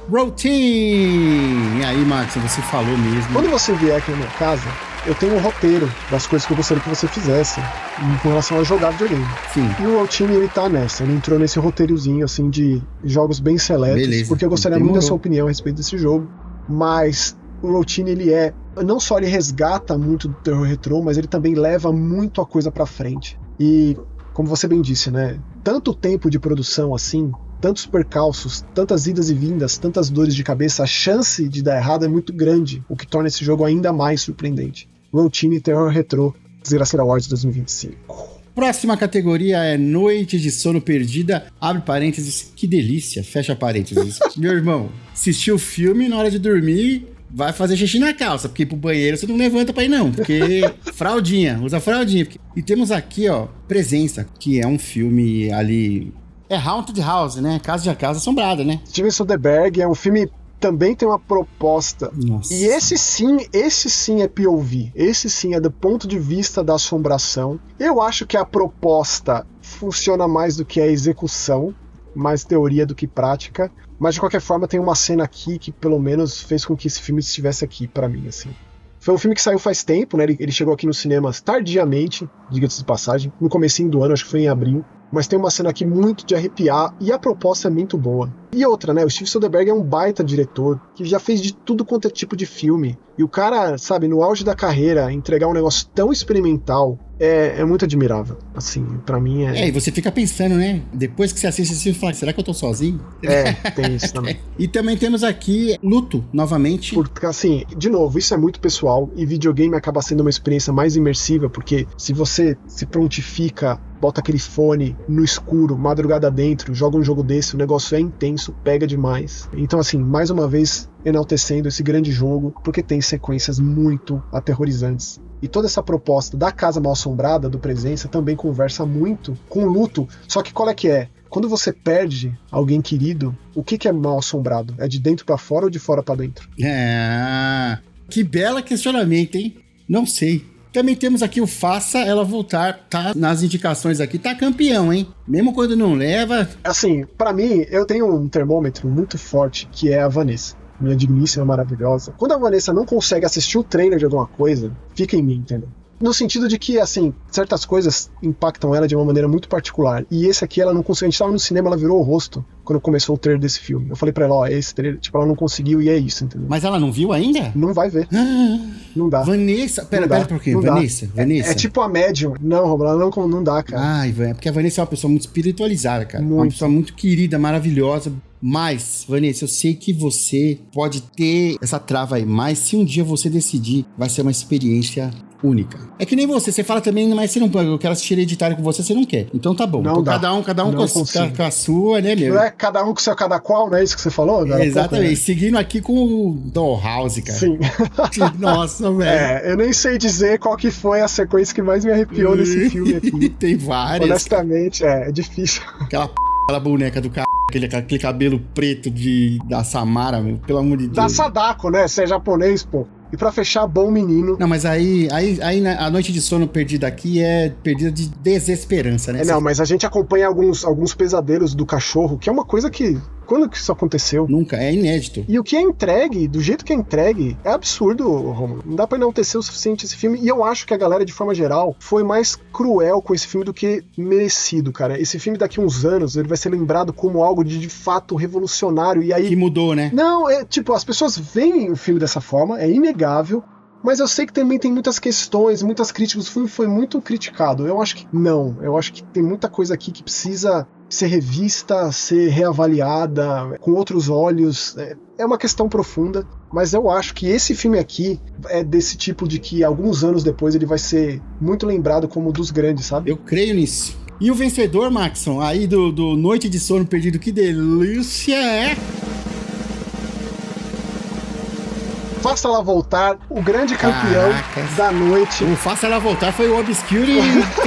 Routine! E aí, Max, você falou mesmo. Quando você vier aqui na minha casa, eu tenho um roteiro das coisas que eu gostaria que você fizesse com relação a jogar videogame. Sim. E o Routine, ele tá nessa. Ele entrou nesse roteirozinho, assim, de jogos bem seletos. Beleza. Porque eu gostaria muito da sua opinião a respeito desse jogo. Mas o Routine, ele não só ele resgata muito do terror retrô, mas ele também leva muito a coisa pra frente. E, como você bem disse, né? Tanto tempo de produção assim, tantos percalços, tantas idas e vindas, tantas dores de cabeça, a chance de dar errado é muito grande, o que torna esse jogo ainda mais surpreendente. Routine Terror Retrô Desgraceira Awards 2025. Próxima categoria é Noite de Sono Perdida, abre parênteses, que delícia, fecha parênteses. Meu irmão, assistiu o filme na hora de dormir, vai fazer xixi na calça, porque ir pro banheiro você não levanta pra ir não, porque fraldinha, usa fraldinha. E temos aqui, ó, Presença, que é um filme ali... É Haunted House, né? Casa assombrada, né? Steven Soderbergh é um filme, também tem uma proposta. Nossa. E esse sim é POV. Esse sim é do ponto de vista da assombração. Eu acho que a proposta funciona mais do que a execução, mais teoria do que prática. Mas de qualquer forma tem uma cena aqui que pelo menos fez com que esse filme estivesse aqui pra mim, assim. Foi um filme que saiu faz tempo, né? Ele chegou aqui nos cinemas tardiamente, diga-se de passagem, no comecinho do ano, acho que foi em abril. Mas tem uma cena aqui muito de arrepiar e a proposta é muito boa. E outra, né? O Steven Soderbergh é um baita diretor que já fez de tudo quanto é tipo de filme. E o cara, sabe, no auge da carreira, entregar um negócio tão experimental é muito admirável. Assim, pra mim e você fica pensando, né? Depois que você assiste esse filme, fala, será que eu tô sozinho? Tem isso também. E também temos aqui Luto, novamente. Porque, assim, de novo, isso é muito pessoal e videogame acaba sendo uma experiência mais imersiva, porque se você se prontifica, bota aquele fone no escuro, madrugada dentro, joga um jogo desse, o negócio é intenso, pega demais. Então, assim, mais uma vez, enaltecendo esse grande jogo, porque tem sequências muito aterrorizantes. E toda essa proposta da Casa Mal-Assombrada, do Presença, também conversa muito com o luto. Só que qual é que é? Quando você perde alguém querido, o que é mal-assombrado? É de dentro pra fora ou de fora pra dentro? Que bela questionamento, hein? Não sei. Também temos aqui o Faça Ela Voltar, tá nas indicações aqui, tá campeão, hein? Mesmo quando não leva... Assim, pra mim, eu tenho um termômetro muito forte, que é a Vanessa. Minha digníssima, maravilhosa. Quando a Vanessa não consegue assistir o trailer de alguma coisa, fica em mim, entendeu? No sentido de que, assim, certas coisas impactam ela de uma maneira muito particular. E esse aqui, ela não conseguiu. A gente tava no cinema, ela virou o rosto quando começou o trailer desse filme. Eu falei pra ela, ó, esse trailer, tipo, ela não conseguiu e é isso, entendeu? Mas ela não viu ainda? Não vai ver. Não dá. Vanessa, pera por quê? Vanessa? É tipo a Medium. Não, Romulo, não dá, cara. Ai, velho, porque a Vanessa é uma pessoa muito espiritualizada, cara. Muito. Uma pessoa muito querida, maravilhosa. Mas, Vanessa, eu sei que você pode ter essa trava aí, mas se um dia você decidir, vai ser uma experiência única. É que nem você fala também, mas você não pode, eu quero assistir Hereditário com você não quer. Então tá bom. Não então, dá. cada um com a sua, né, meu? Não é cada um com seu cada qual, não é isso que você falou? Exatamente. Seguindo aqui com o Dollhouse, cara. Sim. Nossa, velho. Eu nem sei dizer qual que foi a sequência que mais me arrepiou nesse filme aqui. Tem várias. Honestamente, é difícil. Aquela boneca do cara. Aquele cabelo preto da Samara, meu, pelo amor de Deus. Da Sadako, né? Você é japonês, pô. E pra fechar, Bom Menino. Não, mas aí a noite de sono perdida aqui é perdida de desesperança, né? Não, mas a gente acompanha alguns pesadelos do cachorro, que é uma coisa que... Quando que isso aconteceu? Nunca, é inédito. E o que é entregue, do jeito que é entregue, é absurdo, Romulo. Não dá pra enaltecer o suficiente esse filme. E eu acho que a galera, de forma geral, foi mais cruel com esse filme do que merecido, cara. Esse filme, daqui a uns anos, ele vai ser lembrado como algo de fato revolucionário. E aí... Que mudou, né? Não, tipo, as pessoas veem o filme dessa forma, é inegável. Mas eu sei que também tem muitas questões, muitas críticas. O filme foi muito criticado. Eu acho que não. Eu acho que tem muita coisa aqui que precisa ser revista, ser reavaliada, com outros olhos. É uma questão profunda. Mas eu acho que esse filme aqui é desse tipo de que alguns anos depois ele vai ser muito lembrado como um dos grandes, sabe? Eu creio nisso. E o vencedor, Maxon, aí do Noite de Sono Perdido, que delícia é... Faça Ela Voltar, o grande campeão da noite. O Faça Ela Voltar foi o Obscure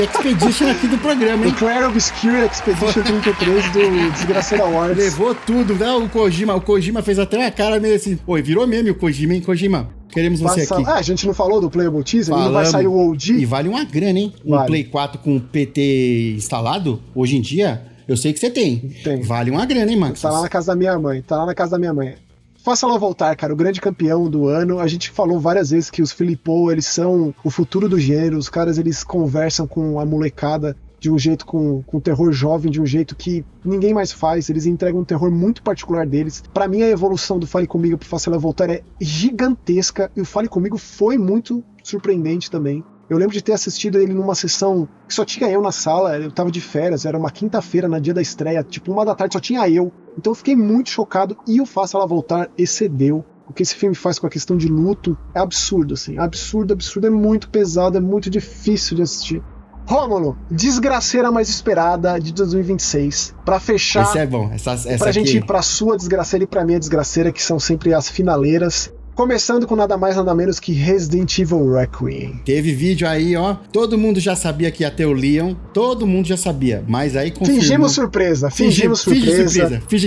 Expedition aqui do programa, hein? O Claire Obscure Expedition 33 do Desgraceira Awards. Levou tudo, né? O Kojima fez até uma cara meio assim. Pô, virou meme o Kojima, hein? Kojima, queremos você aqui. A gente não falou do Playable Teaser? Não vai sair o OG? E vale uma grana, hein? Vale. Um Play 4 com PT instalado, hoje em dia, eu sei que você tem. Tem. Vale uma grana, hein, Max? Tá lá na casa da minha mãe. Faça Ela Voltar, cara, o grande campeão do ano. A gente falou várias vezes que os Philippou, eles são o futuro do gênero. Os caras, eles conversam com a molecada de um jeito, com o terror jovem, de um jeito que ninguém mais faz. Eles entregam um terror muito particular deles. Pra mim, a evolução do Fale Comigo pro Faça Ela Voltar é gigantesca. E o Fale Comigo foi muito surpreendente também. Eu lembro de ter assistido ele numa sessão que só tinha eu na sala, eu tava de férias, era uma quinta-feira, no dia da estreia, tipo 1 da tarde, só tinha eu. Então eu fiquei muito chocado e o Faça Ela Voltar excedeu. O que esse filme faz com a questão de luto é absurdo, assim. Absurdo, é muito pesado, é muito difícil de assistir. Rômulo, Desgraceira Mais Esperada de 2026. Pra fechar. Esse é bom, essa pra aqui. gente ir pra sua Desgraceira e pra minha Desgraceira, que são sempre as finaleiras. Começando com nada mais, nada menos que Resident Evil Requiem. Teve vídeo aí, ó. Todo mundo já sabia que ia ter o Leon. Todo mundo já sabia. Mas aí confirmou. Fingimos surpresa. Finge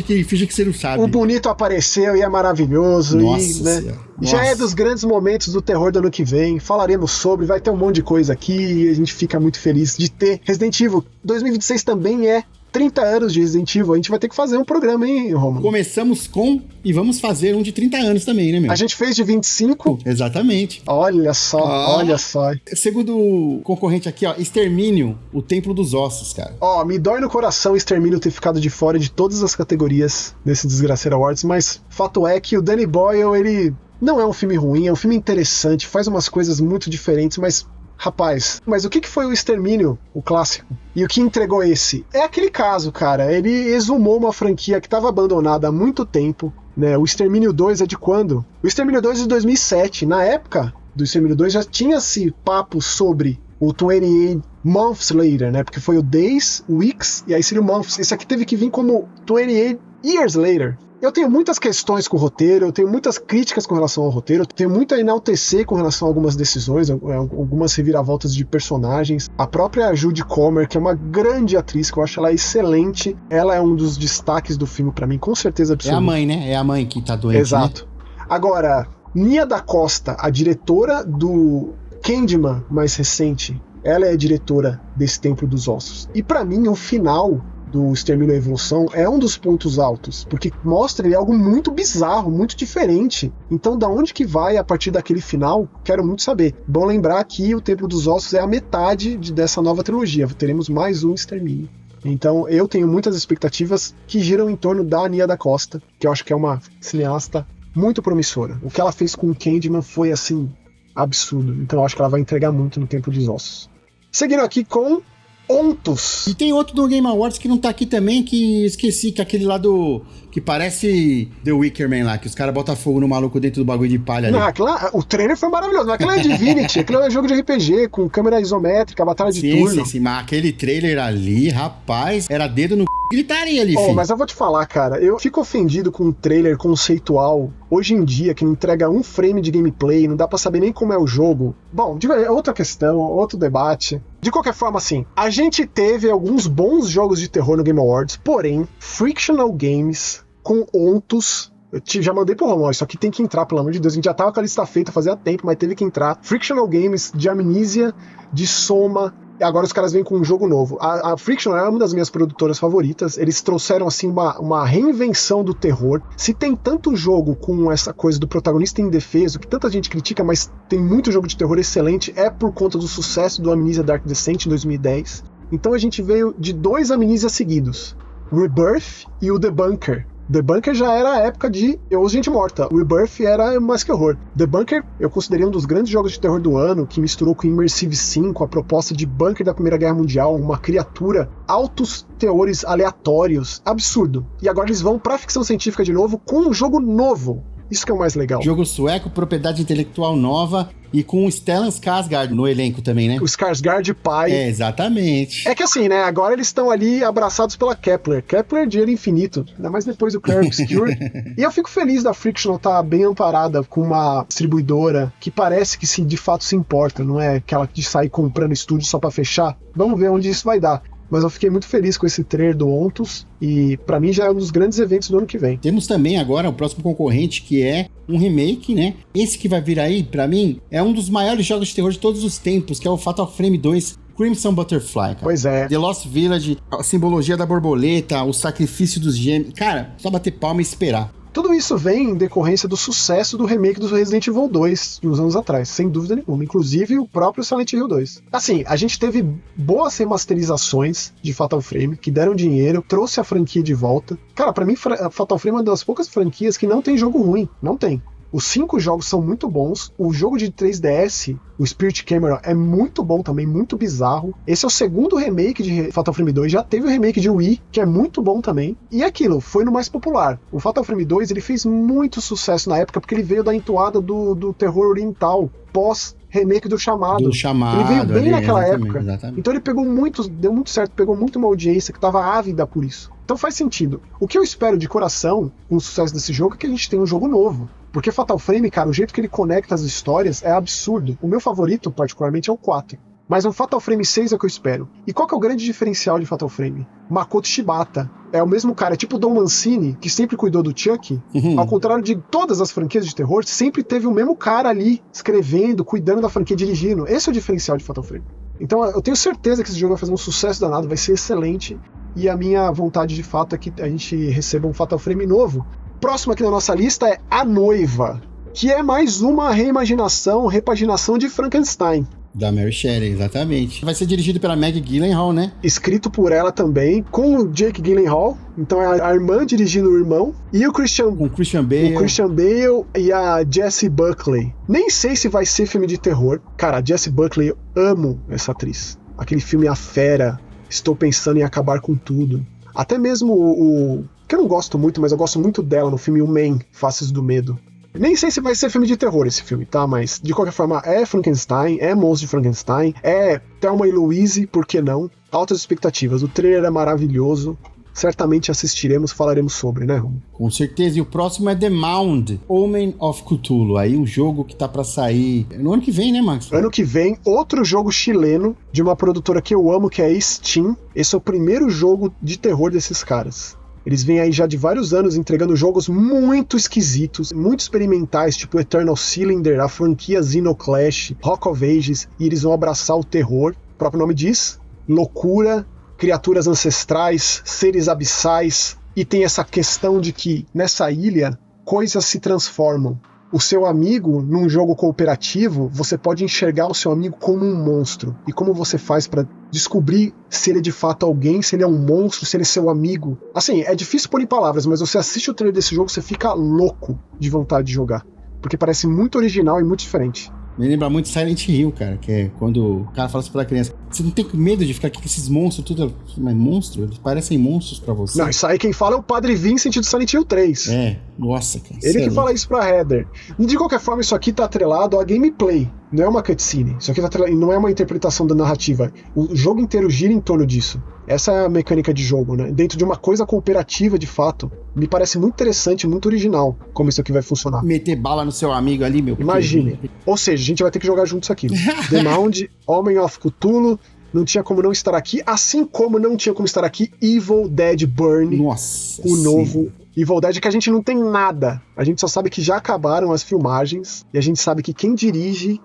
que você não sabe. O bonito apareceu e é maravilhoso. Nossa, né? Já é dos grandes momentos do terror do ano que vem. Falaremos sobre, vai ter um monte de coisa aqui. E a gente fica muito feliz de ter. Resident Evil 2026 também é 30 anos de Resident Evil, a gente vai ter que fazer um programa, hein, Romulo? Começamos com e vamos fazer um de 30 anos também, né, meu? A gente fez de 25. Exatamente. Olha só, olha só. Segundo o concorrente aqui, ó, Extermínio, o Templo dos Ossos, cara. Ó, me dói no coração Extermínio ter ficado de fora de todas as categorias desse Desgraceira Awards, mas fato é que o Danny Boyle, ele não é um filme ruim, é um filme interessante, faz umas coisas muito diferentes, mas rapaz, mas o que foi o Extermínio, o clássico? E o que entregou esse? É aquele caso, cara, ele exumou uma franquia que estava abandonada há muito tempo, né? O Extermínio 2 é de quando? O Extermínio 2 é de 2007, na época do Extermínio 2 já tinha-se papo sobre o 28 Months Later, né? Porque foi o Days, Weeks, e aí seria o Months. Esse aqui teve que vir como 28 Years Later. Eu tenho muitas questões com o roteiro, eu tenho muitas críticas com relação ao roteiro, eu tenho muito a enaltecer com relação a algumas decisões, algumas reviravoltas de personagens. A própria Jodie Comer, que é uma grande atriz, que eu acho ela excelente, ela é um dos destaques do filme pra mim, com certeza absoluta. É a mãe, né? É a mãe que tá doente, exato. Né? Agora, Nia da Costa, a diretora do Candyman mais recente, ela é a diretora desse Templo dos Ossos. E pra mim, o final do Extermínio e a Evolução é um dos pontos altos, porque mostra ele algo muito bizarro, muito diferente. Então, da onde que vai a partir daquele final? Quero muito saber. Bom lembrar que o Templo dos Ossos é a metade dessa nova trilogia. Teremos mais um Extermínio. Então, eu tenho muitas expectativas que giram em torno da Nia da Costa, que eu acho que é uma cineasta muito promissora. O que ela fez com o Candyman foi, assim, absurdo. Então, eu acho que ela vai entregar muito no Templo dos Ossos. Seguindo aqui com Ontos. E tem outro do Game Awards que não tá aqui também, que esqueci, que é aquele lá do... que parece The Wicker Man lá, que os caras botam fogo no maluco dentro do bagulho de palha ali. Não, o trailer foi maravilhoso. Aquilo é Divinity, aquilo é jogo de RPG, com câmera isométrica, batalha de turno. Sim, mas aquele trailer ali, rapaz, era dedo no gritaria ali, filho. Mas eu vou te falar, cara, eu fico ofendido com um trailer conceitual, hoje em dia, que não entrega um frame de gameplay, não dá pra saber nem como é o jogo. Bom, é outra questão, outro debate. De qualquer forma, assim, a gente teve alguns bons jogos de terror no Game Awards, porém, Frictional Games com Ontos. Eu já mandei pro Romão, isso aqui tem que entrar, pelo amor de Deus. A gente já tava com a lista feita fazia tempo, mas teve que entrar. Frictional Games de Amnesia, de Soma. E agora os caras vêm com um jogo novo. A Frictional é uma das minhas produtoras favoritas. Eles trouxeram, assim, uma reinvenção do terror. Se tem tanto jogo com essa coisa do protagonista indefeso, que tanta gente critica, mas tem muito jogo de terror excelente, é por conta do sucesso do Amnesia Dark Descent em 2010. Então a gente veio de 2 Amnesia seguidos. Rebirth e o The Bunker. The Bunker já era a época de Gente Morta. O Rebirth era mais que horror. The Bunker eu considerei um dos grandes jogos de terror do ano, que misturou com Immersive Sim, com a proposta de bunker da Primeira Guerra Mundial, uma criatura, altos teores aleatórios, absurdo. E agora eles vão pra ficção científica de novo com um jogo novo. Isso que é o mais legal. Jogo sueco, propriedade intelectual nova e com o Stellan Skarsgård no elenco também, né? O Skarsgård pai. É, exatamente. É que assim, né, agora eles estão ali abraçados pela Kepler. Kepler, dinheiro infinito, ainda mais depois do Clair Obscure. E eu fico feliz da Frictional estar bem amparada com uma distribuidora que parece que de fato se importa, não é aquela de sair comprando estúdio só pra fechar. Vamos ver onde isso vai dar. Mas eu fiquei muito feliz com esse trailer do Ontos e pra mim já é um dos grandes eventos do ano que vem. Temos também agora o próximo concorrente, que é um remake, né? Esse que vai vir aí, pra mim, é um dos maiores jogos de terror de todos os tempos, que é o Fatal Frame 2 Crimson Butterfly, cara. Pois é. The Lost Village, a simbologia da borboleta, o sacrifício dos gêmeos. Cara, só bater palma e esperar. Tudo isso vem em decorrência do sucesso do remake do Resident Evil 2, de uns anos atrás, sem dúvida nenhuma, inclusive o próprio Silent Hill 2. Assim, a gente teve boas remasterizações de Fatal Frame, que deram dinheiro, trouxe a franquia de volta. Cara, pra mim, Fatal Frame é uma das poucas franquias que não tem jogo ruim, não tem. Os 5 jogos são muito bons. O jogo de 3DS, o Spirit Camera, é muito bom também, muito bizarro. Esse é o segundo remake de Fatal Frame 2. Já teve o remake de Wii, que é muito bom também. E aquilo, foi no mais popular. O Fatal Frame 2, ele fez muito sucesso na época, porque ele veio da entoada do terror oriental, pós-remake do Chamado. Ele veio bem naquela época. Exatamente. Então ele deu muito certo, pegou muito uma audiência que estava ávida por isso. Então faz sentido. O que eu espero de coração com o sucesso desse jogo é que a gente tenha um jogo novo. Porque Fatal Frame, cara, o jeito que ele conecta as histórias é absurdo. O meu favorito, particularmente, é o 4. Mas o Fatal Frame 6 é o que eu espero. E qual que é o grande diferencial de Fatal Frame? Makoto Shibata. É o mesmo cara, tipo o Don Mancini, que sempre cuidou do Chuck. Ao contrário de todas as franquias de terror, sempre teve o mesmo cara ali, escrevendo, cuidando da franquia, dirigindo. Esse é o diferencial de Fatal Frame. Então eu tenho certeza que esse jogo vai fazer um sucesso danado, vai ser excelente. E a minha vontade, de fato, é que a gente receba um Fatal Frame novo. Próximo aqui na nossa lista é A Noiva, que é mais uma repaginação de Frankenstein. Da Mary Shelley, exatamente. Vai ser dirigido pela Maggie Gyllenhaal, né? Escrito por ela também, com o Jake Gyllenhaal. Então é a irmã dirigindo o irmão. E o Christian Bale e a Jessie Buckley. Nem sei se vai ser filme de terror. Cara, a Jessie Buckley, eu amo essa atriz. Aquele filme A Fera, Estou Pensando em Acabar com Tudo. Até mesmo o que eu não gosto muito, mas eu gosto muito dela no filme O Man, Faces do Medo. Nem sei se vai ser filme de terror esse filme, tá? Mas, de qualquer forma, é Frankenstein, é Monstro de Frankenstein, é Thelma e Louise, por que não? Altas expectativas. O trailer é maravilhoso. Certamente assistiremos, falaremos sobre, né, Romulo? Com certeza. E o próximo é The Mound, Omen of Cthulhu. Aí um jogo que tá pra sair no ano que vem, né, Max? Ano que vem, outro jogo chileno de uma produtora que eu amo, que é a Steam. Esse é o primeiro jogo de terror desses caras. Eles vêm aí já de vários anos entregando jogos muito esquisitos, muito experimentais, tipo Eternal Cylinder, a franquia Xenoclash, Rock of Ages, e eles vão abraçar o terror. O próprio nome diz, loucura, criaturas ancestrais, seres abissais, e tem essa questão de que nessa ilha coisas se transformam. O seu amigo, num jogo cooperativo, você pode enxergar o seu amigo como um monstro. E como você faz pra descobrir se ele é de fato alguém, se ele é um monstro, se ele é seu amigo? Assim, é difícil pôr em palavras, mas você assiste o trailer desse jogo, você fica louco de vontade de jogar. Porque parece muito original e muito diferente. Me lembra muito Silent Hill, cara, que é quando o cara fala assim pra criança, você não tem medo de ficar aqui com esses monstros, tudo, mas monstro? Eles parecem monstros pra você. Não, isso aí quem fala é o Padre Vincent do Silent Hill 3. É, nossa, cara. Ele que fala isso pra Heather. De qualquer forma, isso aqui tá atrelado a gameplay, não é uma cutscene. Isso aqui tá atrelado, não é uma interpretação da narrativa. O jogo inteiro gira em torno disso. Essa é a mecânica de jogo, né? Dentro de uma coisa cooperativa, de fato. Me parece muito interessante, muito original como isso aqui vai funcionar. Meter bala no seu amigo ali, meu. Imagine. Ou seja, a gente vai ter que jogar junto isso aqui. The Mound, Omen of Cthulhu, não tinha como não estar aqui, assim como não tinha como estar aqui Evil Dead Burn. Nossa, o novo Evil Dead, que a gente não tem nada. A gente só sabe que já acabaram as filmagens, e a gente sabe que quem dirige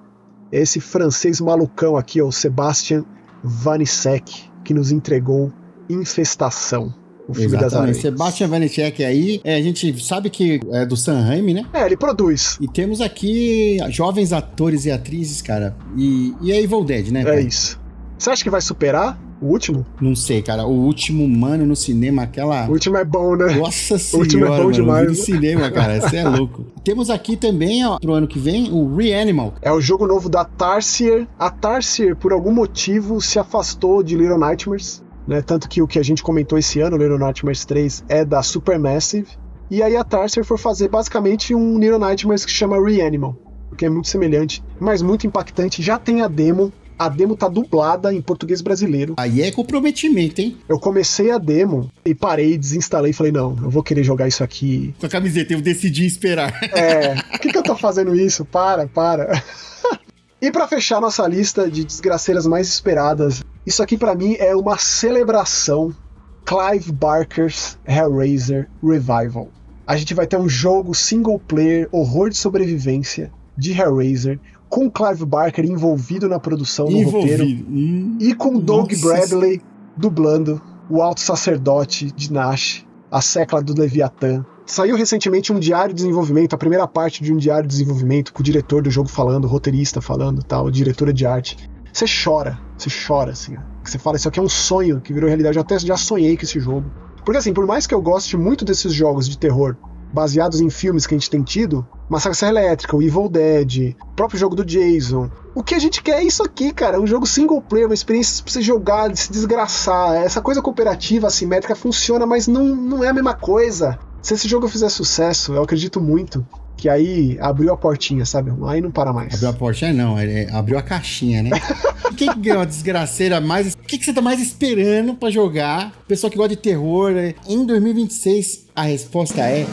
é esse francês malucão aqui, o Sebastian Vanissek, que nos entregou Infestação, o filme das aranhas. Sebastian Vanissek aí, a gente sabe que é do Sam Raimi, né? É, ele produz. E temos aqui jovens atores e atrizes, cara, e é Evil Dead, né? É isso. Você acha que vai superar o último? Não sei, cara. O último, mano, no cinema, aquela... O último é bom, né? Nossa senhora, o último é bom mano, demais. No cinema, cara, você é louco. Temos aqui também, ó, pro ano que vem, o Reanimal. É o jogo novo da Tarsier. A Tarsier, por algum motivo, se afastou de Little Nightmares, né? Tanto que o que a gente comentou esse ano, Little Nightmares 3, é da Supermassive. E aí a Tarsier foi fazer basicamente um Little Nightmares que chama Reanimal, que é muito semelhante, mas muito impactante. Já tem a demo. A demo tá dublada em português brasileiro. Aí é comprometimento, hein? Eu comecei a demo e parei, desinstalei e falei, não, eu vou querer jogar isso aqui. Com a camiseta, eu decidi esperar. Por que eu tô fazendo isso? Para. E pra fechar nossa lista de desgraceiras mais esperadas, isso aqui pra mim é uma celebração. Clive Barker's Hellraiser Revival. A gente vai ter um jogo single player, horror de sobrevivência de Hellraiser, com Clive Barker envolvido na produção, no roteiro, e com Doug Bradley dublando o alto sacerdote de Nash, a Secla do Leviatã. Saiu recentemente um diário de desenvolvimento, a primeira parte de um diário de desenvolvimento, com o diretor do jogo falando, o roteirista falando, tal, a diretora de arte. Você chora assim, ó. Você fala, isso aqui é um sonho que virou realidade, eu até já sonhei com esse jogo. Porque assim, por mais que eu goste muito desses jogos de terror, baseados em filmes que a gente tem tido, Massacre Serra Elétrica, o Evil Dead, o próprio jogo do Jason. O que a gente quer é isso aqui, cara. É um jogo single player, uma experiência pra você jogar, de se desgraçar. Essa coisa cooperativa, assimétrica, funciona, mas não é a mesma coisa. Se esse jogo fizer sucesso, eu acredito muito que aí abriu a portinha, sabe? Aí não para mais. Abriu a portinha não, abriu a caixinha, né? O que é uma desgraceira mais... O que você tá mais esperando pra jogar? Pessoal que gosta de terror, né? Em 2026, a resposta é...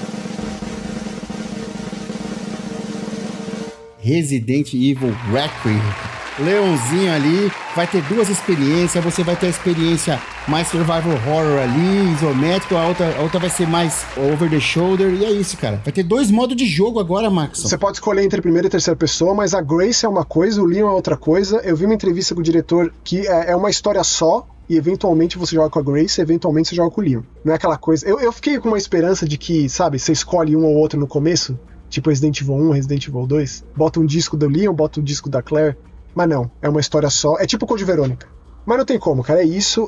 Resident Evil Requiem. Leãozinho ali, vai ter duas experiências, você vai ter a experiência mais survival horror ali, isométrico, a outra vai ser mais over the shoulder, e é isso, cara. Vai ter dois modos de jogo agora, Max. Você pode escolher entre primeira e terceira pessoa, mas a Grace é uma coisa, o Leon é outra coisa. Eu vi uma entrevista com o diretor que é uma história só, e eventualmente você joga com a Grace, eventualmente você joga com o Leon. Não é aquela coisa... Eu fiquei com uma esperança de que, sabe, você escolhe um ou outro no começo, tipo Resident Evil 1, Resident Evil 2, bota um disco do Leon, bota um disco da Claire. Mas não, é uma história só. É tipo Code Verônica. Mas não tem como, cara. É isso,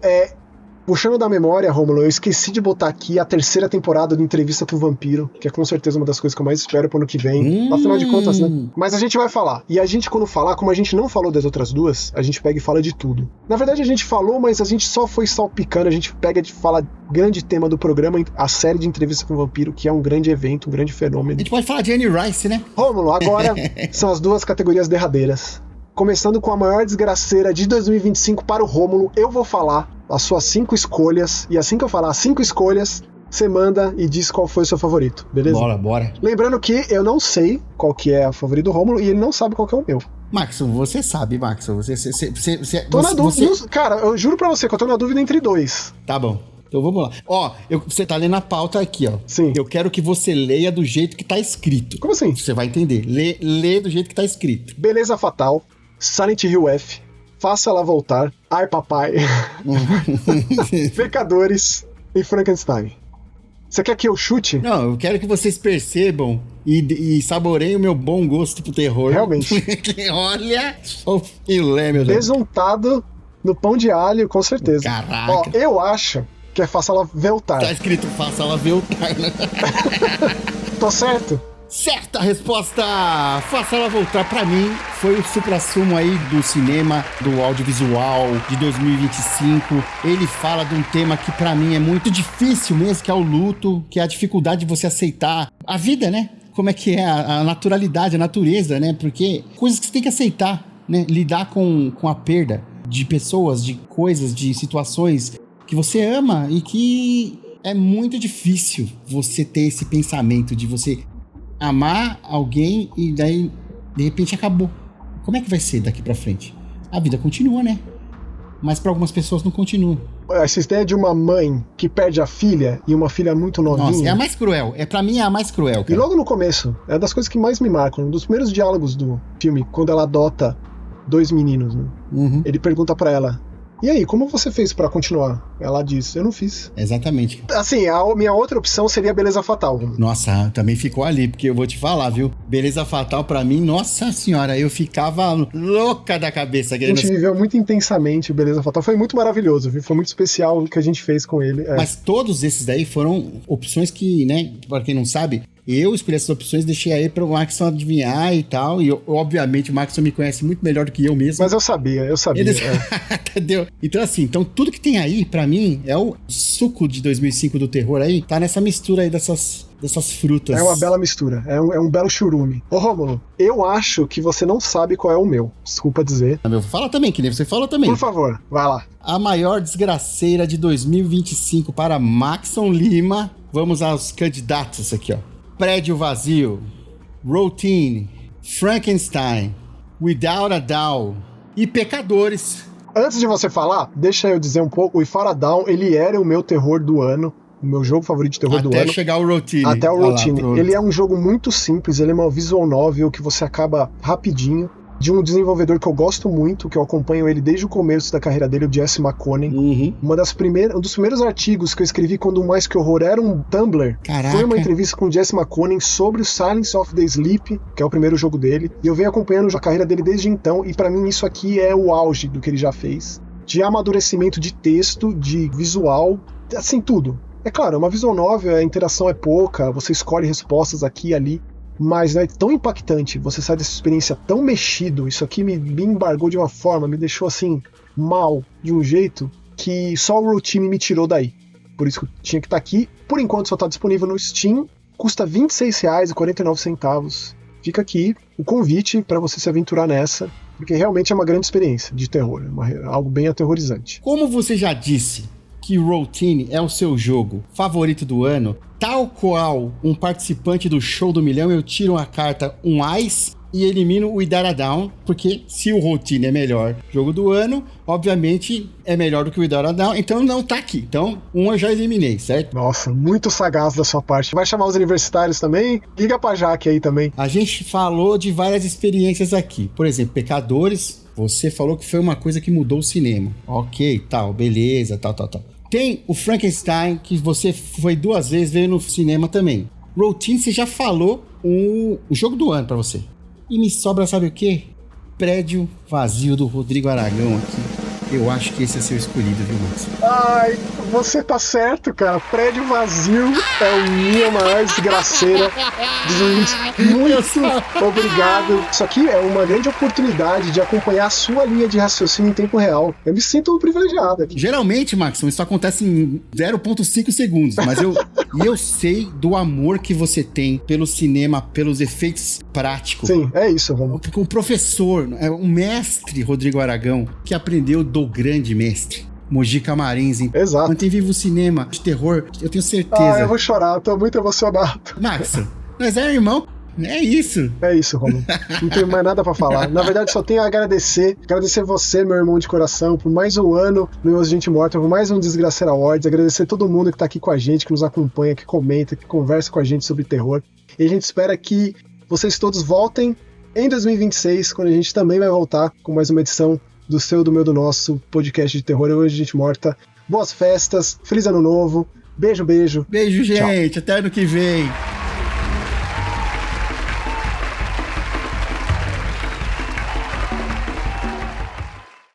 Puxando da memória, Rômulo, eu esqueci de botar aqui a 3ª temporada do Entrevista com o Vampiro, que é com certeza uma das coisas que eu mais espero pro ano que vem. Afinal de contas, né? Mas a gente vai falar. E a gente, quando falar, como a gente não falou das outras duas, a gente pega e fala de tudo. Na verdade, a gente falou, mas a gente só foi salpicando. A gente pega e fala grande tema do programa, a série de Entrevista com o Vampiro, que é um grande evento, um grande fenômeno. A gente pode falar de Anne Rice, né? Rômulo, agora são as duas categorias derradeiras. Começando com a maior desgraceira de 2025 para o Rômulo, eu vou falar as suas 5 escolhas, e assim que eu falar as 5 escolhas, você manda e diz qual foi o seu favorito, beleza? Bora. Lembrando que eu não sei qual que é o favorito do Rômulo, e ele não sabe qual que é o meu. Maxon, você sabe, Maxon. Tô na dúvida. Cara, eu juro pra você que eu tô na dúvida entre 2. Tá bom. Então vamos lá. Ó, você tá lendo a pauta aqui, ó. Sim. Eu quero que você leia do jeito que tá escrito. Como assim? Você vai entender. Lê do jeito que tá escrito. Beleza Fatal, Silent Hill F, Faça Ela Voltar, Ai Papai, Pecadores e Frankenstein. Você quer que eu chute? Não, eu quero que vocês percebam e saboreiem o meu bom gosto pro terror. Realmente. Olha o filé, meu Deus. Besuntado no pão de alho, com certeza. Caraca. Ó, eu acho que é Faça Ela Voltar. Tá escrito Faça Ela Voltar, né? Tô certo? Certa resposta! Faça Ela Voltar, pra mim, foi o suprassumo aí do cinema, do audiovisual de 2025. Ele fala de um tema que pra mim é muito difícil mesmo, que é o luto, que é a dificuldade de você aceitar a vida, né? Como é que é a naturalidade, a natureza, né? Porque coisas que você tem que aceitar, né? Lidar com a perda de pessoas, de coisas, de situações que você ama e que é muito difícil você ter esse pensamento de você amar alguém e daí, de repente, acabou. Como é que vai ser daqui pra frente? A vida continua, né? Mas pra algumas pessoas não continua. Essa ideia de uma mãe que perde a filha e uma filha muito novinha... Nossa, é a mais cruel. Pra mim é a mais cruel, cara. E logo no começo, é das coisas que mais me marcam. Um dos primeiros diálogos do filme, quando ela adota 2 meninos, né? Ele pergunta pra ela: e aí, como você fez pra continuar? Ela diz: eu não fiz. Exatamente. Assim, a minha outra opção seria Beleza Fatal. Nossa, também ficou ali, porque eu vou te falar, viu? Beleza Fatal pra mim, nossa senhora, eu ficava louca da cabeça. A gente viveu muito intensamente o Beleza Fatal. Foi muito maravilhoso, viu? Foi muito especial o que a gente fez com ele. Mas todos esses daí foram opções que, né, pra quem não sabe, eu escolhi essas opções, deixei aí pro Maxon adivinhar e tal. E obviamente o Maxon me conhece muito melhor do que eu mesmo. Mas eu sabia. Entendeu? Então assim, tudo que tem aí, pra mim, é o suco de 2005 do terror aí. Tá nessa mistura aí dessas frutas. É uma bela mistura. É um belo churume. Ô, Rômulo, eu acho que você não sabe qual é o meu. Desculpa dizer. Fala também, que nem você falou também. Por favor, vai lá. A maior desgraceira de 2025 para Maxon Lima. Vamos aos candidatos aqui, ó. Prédio Vazio, Routine, Frankenstein, Without a Doubt e Pecadores. Antes de você falar, deixa eu dizer um pouco. O Without a Doubt, ele era o meu terror do ano, o meu jogo favorito de terror do ano. Até chegar o Routine. Até o Routine. Ele é um jogo muito simples, ele é uma visual novel que você acaba rapidinho. De um desenvolvedor que eu gosto muito, que eu acompanho ele desde o começo da carreira dele, o Jesse McConnell. Um dos primeiros artigos que eu escrevi quando o Mais Que Horror era um Tumblr. Caraca. Foi uma entrevista com o Jesse McConnell sobre o Silence of the Sleep, que é o primeiro jogo dele. E eu venho acompanhando a carreira dele desde então, e pra mim isso aqui é o auge do que ele já fez. De amadurecimento de texto, de visual, assim, tudo. É claro, é uma visual novel, a interação é pouca, você escolhe respostas aqui e ali. Mas é tão impactante, você sai dessa experiência tão mexido, isso aqui me embargou de uma forma, me deixou assim, mal, de um jeito, que só o Routine me tirou daí. Por isso que tinha que estar aqui. Por enquanto só está disponível no Steam, custa R$ 26,49. Fica aqui o convite para você se aventurar nessa, porque realmente é uma grande experiência de terror, algo bem aterrorizante. Como você já disse que Routine é o seu jogo favorito do ano, tal qual um participante do Show do Milhão, eu tiro a carta um Ice e elimino o Without a Doubt, porque se o Routine é melhor jogo do ano, obviamente é melhor do que o Without a Doubt, então não tá aqui. Então, eu já eliminei, certo? Nossa, muito sagaz da sua parte. Vai chamar os universitários também? Liga pra Jaque aí também. A gente falou de várias experiências aqui. Por exemplo, Pecadores, você falou que foi uma coisa que mudou o cinema. Ok, tal, beleza, tal. Tem o Frankenstein, que você foi 2 vezes, veio no cinema também. Routine, você já falou o jogo do ano pra você. E me sobra, sabe o quê? Prédio Vazio do Rodrigo Aragão aqui. Eu acho que esse é seu escolhido, viu, Max? Ai, você tá certo, cara. Prédio Vazio é a minha maior desgraceira dos ouvintes. Muito obrigado. Isso aqui é uma grande oportunidade de acompanhar a sua linha de raciocínio em tempo real. Eu me sinto privilegiado aqui. Geralmente, Max, isso acontece em 0,5 segundos, mas eu sei do amor que você tem pelo cinema, pelos efeitos práticos. Sim, é isso, Romulo. O professor, um mestre Rodrigo Aragão, que aprendeu do grande mestre Mojica Marins. Exato. Mantém vivo o cinema de terror, eu tenho certeza. Eu vou chorar, tô muito emocionado. Max, nós é irmão. É isso. É isso, Romulo. Não tenho mais nada pra falar. Na verdade, só tenho a agradecer você, meu irmão de coração, por mais um ano no Meus Gente Morta, por mais um Desgraceira Awards. Agradecer todo mundo que tá aqui com a gente, que nos acompanha, que comenta, que conversa com a gente sobre terror. E a gente espera que vocês todos voltem em 2026, quando a gente também vai voltar com mais uma edição do seu, do meu, do nosso podcast de terror. Hoje Gente Morta. Boas festas, feliz ano novo. Beijo, beijo. Beijo, gente. Tchau. Até ano que vem.